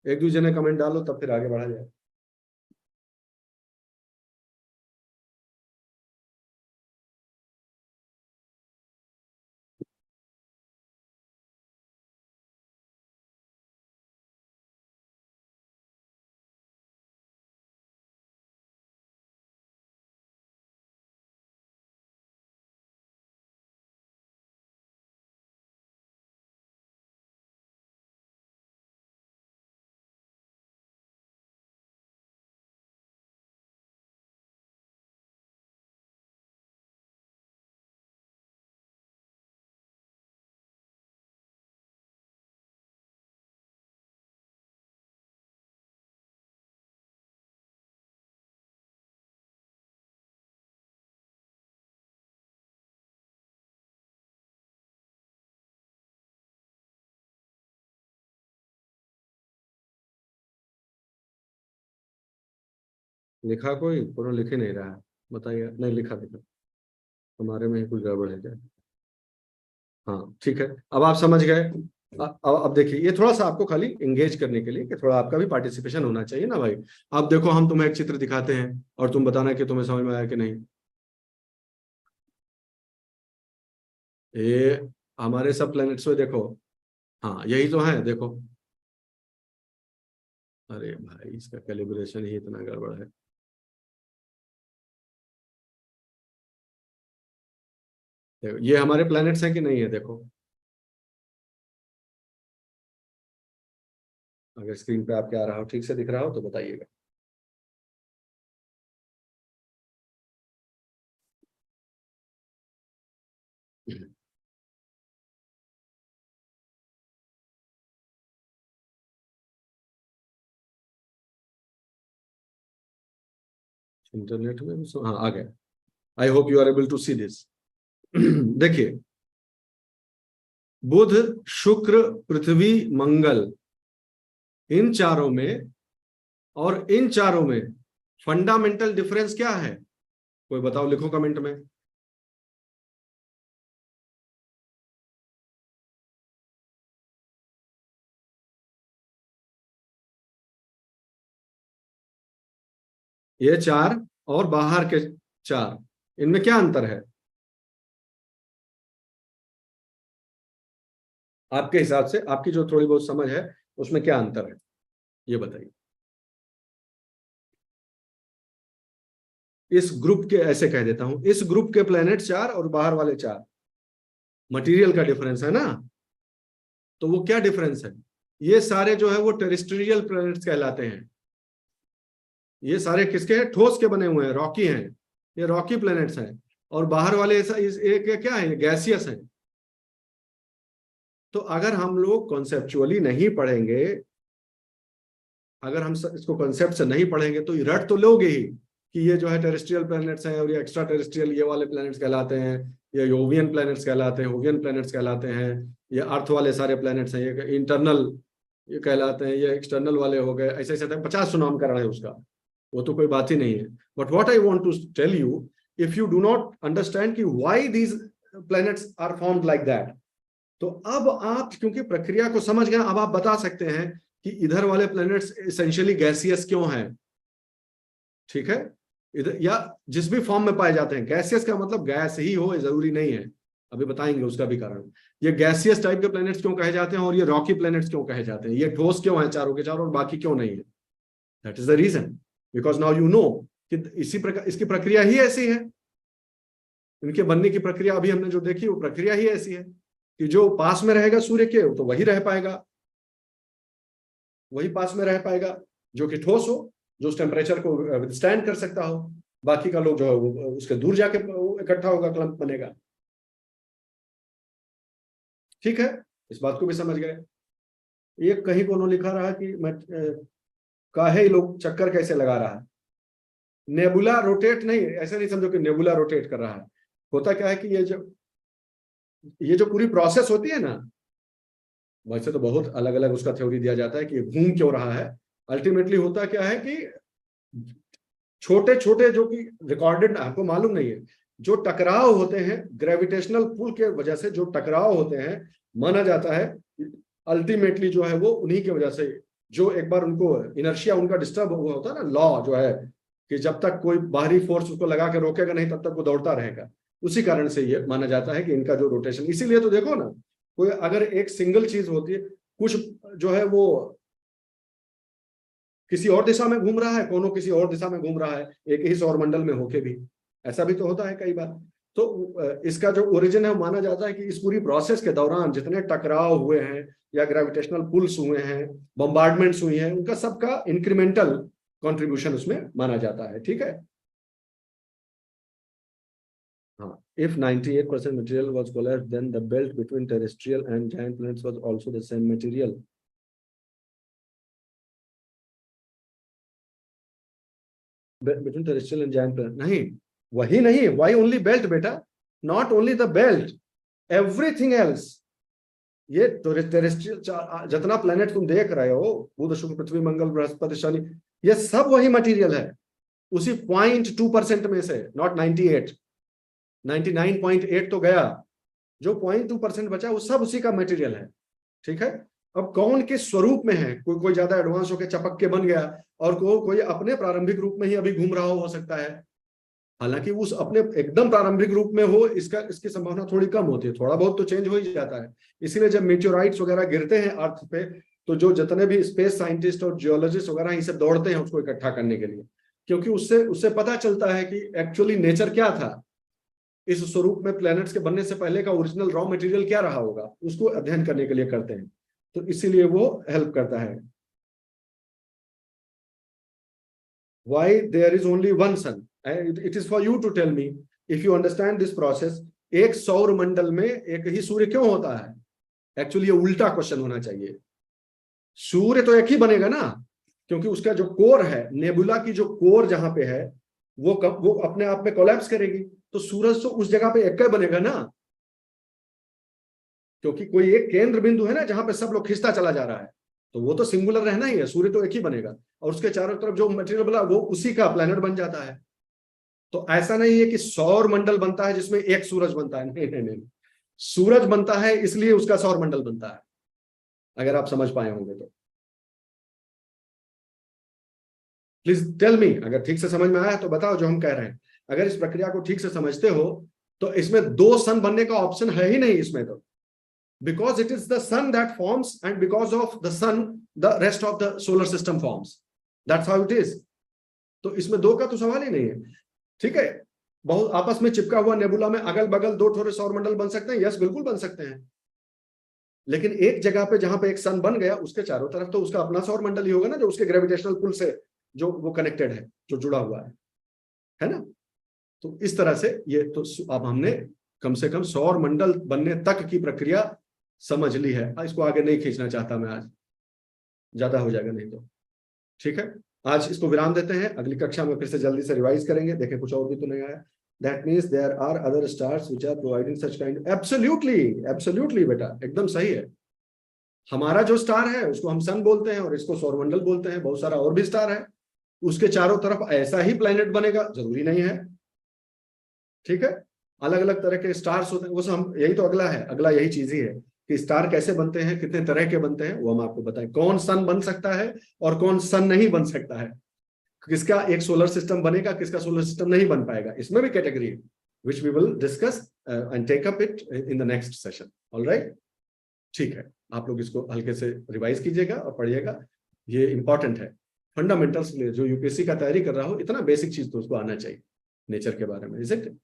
एक दूसरे ने कमेंट डालो तब फिर आगे बढ़ा जाए। लिखा कोई? पूरा लिख ही नहीं रहा है, बताइए। नहीं लिखा, लिखा। हमारे में ही कुछ गड़बड़ है क्या? हाँ ठीक है, अब आप समझ गए। अब देखिए, ये थोड़ा सा आपको खाली एंगेज करने के लिए कि थोड़ा आपका भी पार्टिसिपेशन होना चाहिए ना भाई। अब देखो, हम तुम्हें एक चित्र दिखाते हैं और तुम बताना कि तुम्हें समझ में आया कि नहीं। ये हमारे सब प्लैनेट्स में देखो, हाँ यही तो है, देखो। अरे भाई, इसका कैलिब्रेशन ही इतना गड़बड़ है। देखो, ये हमारे प्लैनेट्स हैं कि नहीं है, देखो। अगर स्क्रीन पे आपके आ रहा हो, ठीक से दिख रहा हो तो बताइएगा। इंटरनेट में भी हाँ आ गया। I hope you are able to see this. देखिए, बुध, शुक्र, पृथ्वी, मंगल, इन चारों में, और इन चारों में फंडामेंटल डिफरेंस क्या है? कोई बताओ, लिखो कमेंट में। ये चार और बाहर के चार, इनमें क्या अंतर है आपके हिसाब से? आपकी जो थोड़ी बहुत समझ है, उसमें क्या अंतर है, ये बताइए। इस ग्रुप के, ऐसे कह देता हूं, इस ग्रुप के प्लेनेट चार और बाहर वाले चार, मटेरियल का डिफरेंस है ना। तो वो क्या डिफरेंस है? ये सारे जो है वो टेरेस्ट्रियल प्लैनेट्स कहलाते हैं। ये सारे किसके हैं? ठोस के बने हुए हैं, रॉकी हैं। ये रॉकी प्लैनेट्स हैं। और बाहर वाले ऐसा एक क्या है, गैसियस है। तो अगर हम लोग कॉन्सेप्चुअली नहीं पढ़ेंगे, अगर हम इसको कॉन्सेप्ट से नहीं पढ़ेंगे तो रट तो लोगे ही कि ये जो है टेरेस्ट्रियल प्लैनेट्स हैं और ये एक्स्ट्रा टेरेस्ट्रियल ये वाले प्लैनेट्स कहलाते हैं, ये योवियन प्लैनेट्स कहलाते हैं, होवियन प्लैनेट्स कहलाते हैं, ये अर्थ वाले सारे प्लैनेट्स हैं, ये इंटरनल ये कहलाते हैं, ये एक्सटर्नल वाले हो गए, ऐसे ऐसे 50 नामकरण है उसका। वो तो कोई बात ही नहीं है। But what I want to tell you, if you do not understand कि why these planets are formed like that, तो अब आप क्योंकि प्रक्रिया को समझ गए, अब आप बता सकते हैं कि इधर वाले प्लैनेट्स एसेंशियली गैसियस क्यों हैं। ठीक है, इधर या जिस भी फॉर्म में पाए जाते हैं, गैसियस का मतलब गैस ही हो, जरूरी नहीं है, अभी बताएंगे उसका भी कारण। ये गैसियस टाइप के प्लैनेट्स क्यों कहे जाते हैं और ये रॉकी प्लैनेट्स क्यों कहे जाते हैं, ये ठोस क्यों है चारों के चारों और बाकी क्यों नहीं है? That is the reason, because now you know कि इसी प्रकार इसकी प्रक्रिया ही ऐसी है। इनके बनने की प्रक्रिया अभी हमने जो देखी वो प्रक्रिया ही ऐसी है कि जो पास में रहेगा सूर्य के तो वही रह पाएगा, वही पास में रह पाएगा, जो कि ठोस हो, जो उस टेम्परेचर को विथस्टैंड कर सकता हो। बाकी का लोग जो है उसके दूर जाके इकट्ठा होगा, क्लम्प बनेगा। ठीक है, इस बात को भी समझ गए। ये कहीं कोनो लिखा रहा कि मैं काहे लोग चक्कर कैसे लगा रहा है। नेबुला रोटेट नहीं, ऐसा नहीं समझो कि नेबुला रोटेट कर रहा है। होता क्या है कि ये जो पूरी प्रोसेस होती है ना, वैसे तो बहुत अलग अलग उसका थ्योरी दिया जाता है कि ये घूम क्यों रहा है। अल्टीमेटली होता क्या है कि छोटे छोटे जो कि रिकॉर्डेड आपको मालूम नहीं है, जो टकराव होते हैं ग्रेविटेशनल पुल के वजह से, जो टकराव होते हैं, माना जाता है अल्टीमेटली जो है वो उन्हीं की वजह से, जो एक बार उनको इनर्शिया उनका डिस्टर्ब हुआ होता है ना, लॉ जो है कि जब तक कोई बाहरी फोर्स उसको लगा के रोकेगा नहीं तब तक वो दौड़ता रहेगा। उसी कारण से ये माना जाता है कि इनका जो रोटेशन, इसीलिए तो देखो ना, कोई अगर एक सिंगल चीज होती है, कुछ जो है वो किसी और दिशा में घूम रहा है, कोनो किसी और दिशा में घूम रहा है, एक ही सौर मंडल में होके भी, ऐसा भी तो होता है कई बार। तो इसका जो ओरिजिन है वो माना जाता है कि इस पूरी प्रोसेस के दौरान जितने टकराव हुए हैं या ग्रेविटेशनल पुल्स हुए हैं, बम्बार्डमेंट्स हुई हैं, उनका सबका इंक्रीमेंटल कंट्रीब्यूशन उसमें माना जाता है। ठीक है, हाँ। If 98% material was collapsed, then the belt between terrestrial and giant planets was also the same material. Between terrestrial and giant planet, नहीं, वही नहीं, why only belt बेटा? Not only the belt, everything else. ये terrestrial जितना planet तुम देख रहे हो, बुध, शुक्र, पृथ्वी, मंगल, बृहस्पति, शनि, ये सब वही मटेरियल है, उसी 0.2% में से, नॉट 98। 99.8 तो गया, जो 0.2% बचा वो सब उसी का मटेरियल है। ठीक है, अब कौन किस स्वरूप में है, कोई ज्यादा एडवांस होकर चपक के बन गया और कोई अपने प्रारंभिक रूप में ही अभी घूम रहा हो सकता है। हालांकि उस अपने एकदम प्रारंभिक रूप में हो इसकी संभावना थोड़ी कम होती है, थोड़ा बहुत तो चेंज हो ही जाता है। इसीलिए जब मीटियोराइट्स वगैरह गिरते हैं अर्थ पे, तो जो जितने भी स्पेस साइंटिस्ट और जियोलॉजिस्ट वगैरह ये सब दौड़ते हैं उसको इकट्ठा करने के लिए, क्योंकि उससे पता चलता है कि एक्चुअली नेचर क्या था, इस स्वरूप में प्लैनेट्स के बनने से पहले का ओरिजिनल रॉ मटेरियल क्या रहा होगा, उसको अध्ययन करने के लिए करते हैं। तो इसीलिए वो हेल्प करता है। Why there is only one sun? It is for you to tell me if you understand this process. एक सौर मंडल में एक ही सूर्य क्यों होता है? एक्चुअली ये उल्टा क्वेश्चन होना चाहिए। सूर्य तो एक ही बनेगा ना, क्योंकि उसका जो कोर है, नेबुला की जो कोर जहां पे है वो अपने आप में कोलैप्स करेगी, तो सूरज तो उस जगह पे एक ही बनेगा ना, क्योंकि कोई एक केंद्र बिंदु है ना जहां पे सब लोग खिंचता चला जा रहा है, तो वो तो सिंगुलर रहना ही है, सूर्य तो एक ही बनेगा और उसके चारों तरफ जो मटेरियल बना वो उसी का प्लैनेट बन जाता है। तो ऐसा नहीं है कि सौर मंडल बनता है जिसमें एक सूरज बनता है, नहीं नहीं नहीं, सूरज बनता है इसलिए उसका सौर मंडल बनता है, अगर आप समझ पाए होंगे तो। प्लीज टेल मी, अगर ठीक से समझ में आया तो बताओ जो हम कह रहे हैं। अगर इस प्रक्रिया को ठीक से समझते हो तो इसमें दो सन बनने का ऑप्शन है ही नहीं इसमें तो, because it is the sun that forms and because of the sun the rest of the solar system forms, that's how it is। तो इसमें दो का तो सवाल ही नहीं है। ठीक है, बहुत आपस में चिपका हुआ नेबुला में अगल बगल दो थोड़े सौर मंडल बन सकते हैं, यस बिल्कुल बन सकते हैं, लेकिन एक जगह पे जहां पे एक सन बन गया उसके चारों तरफ तो उसका अपना सौर मंडल ही होगा ना, जो उसके ग्रेविटेशनल पुल से जो वो कनेक्टेड है, जो जुड़ा हुआ है ना। तो इस तरह से ये तो अब हमने कम से कम सौर मंडल बनने तक की प्रक्रिया समझ ली है। इसको आगे नहीं खींचना चाहता मैं, आज ज्यादा हो जाएगा नहीं तो। ठीक है, आज इसको विराम देते हैं, अगली कक्षा में फिर से जल्दी से रिवाइज करेंगे, देखें कुछ और भी तो नहीं आया। That means there are other stars which are providing such kind, absolutely absolutely बेटा एकदम सही है। हमारा जो स्टार है उसको हम सन बोलते हैं और इसको सौरमंडल बोलते हैं, बहुत सारा और भी स्टार है, उसके चारों तरफ ऐसा ही प्लैनेट बनेगा जरूरी नहीं है। ठीक है, अलग अलग तरह के स्टार्स होते हैं, वो हम यही तो अगला है, अगला यही चीज ही है कि स्टार कैसे बनते हैं, कितने तरह के बनते हैं, वो हम आपको बताएं। कौन सन बन सकता है और कौन सन नहीं बन सकता है, किसका एक सोलर सिस्टम बनेगा, किसका सोलर सिस्टम नहीं बन पाएगा, इसमें भी कैटेगरी है, which we will discuss and take up it in the next session. All right? ठीक है, आप लोग इसको हल्के से रिवाइज कीजिएगा और पढ़िएगा, ये इंपॉर्टेंट है फंडामेंटल्स के लिए। जो यूपीएससी का तैयारी कर रहा हो इतना बेसिक चीज तो उसको आना चाहिए नेचर के बारे में, इज इट?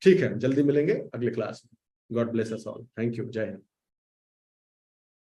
ठीक है, जल्दी मिलेंगे अगले क्लास में। God bless us all, thank you, जय हिंद।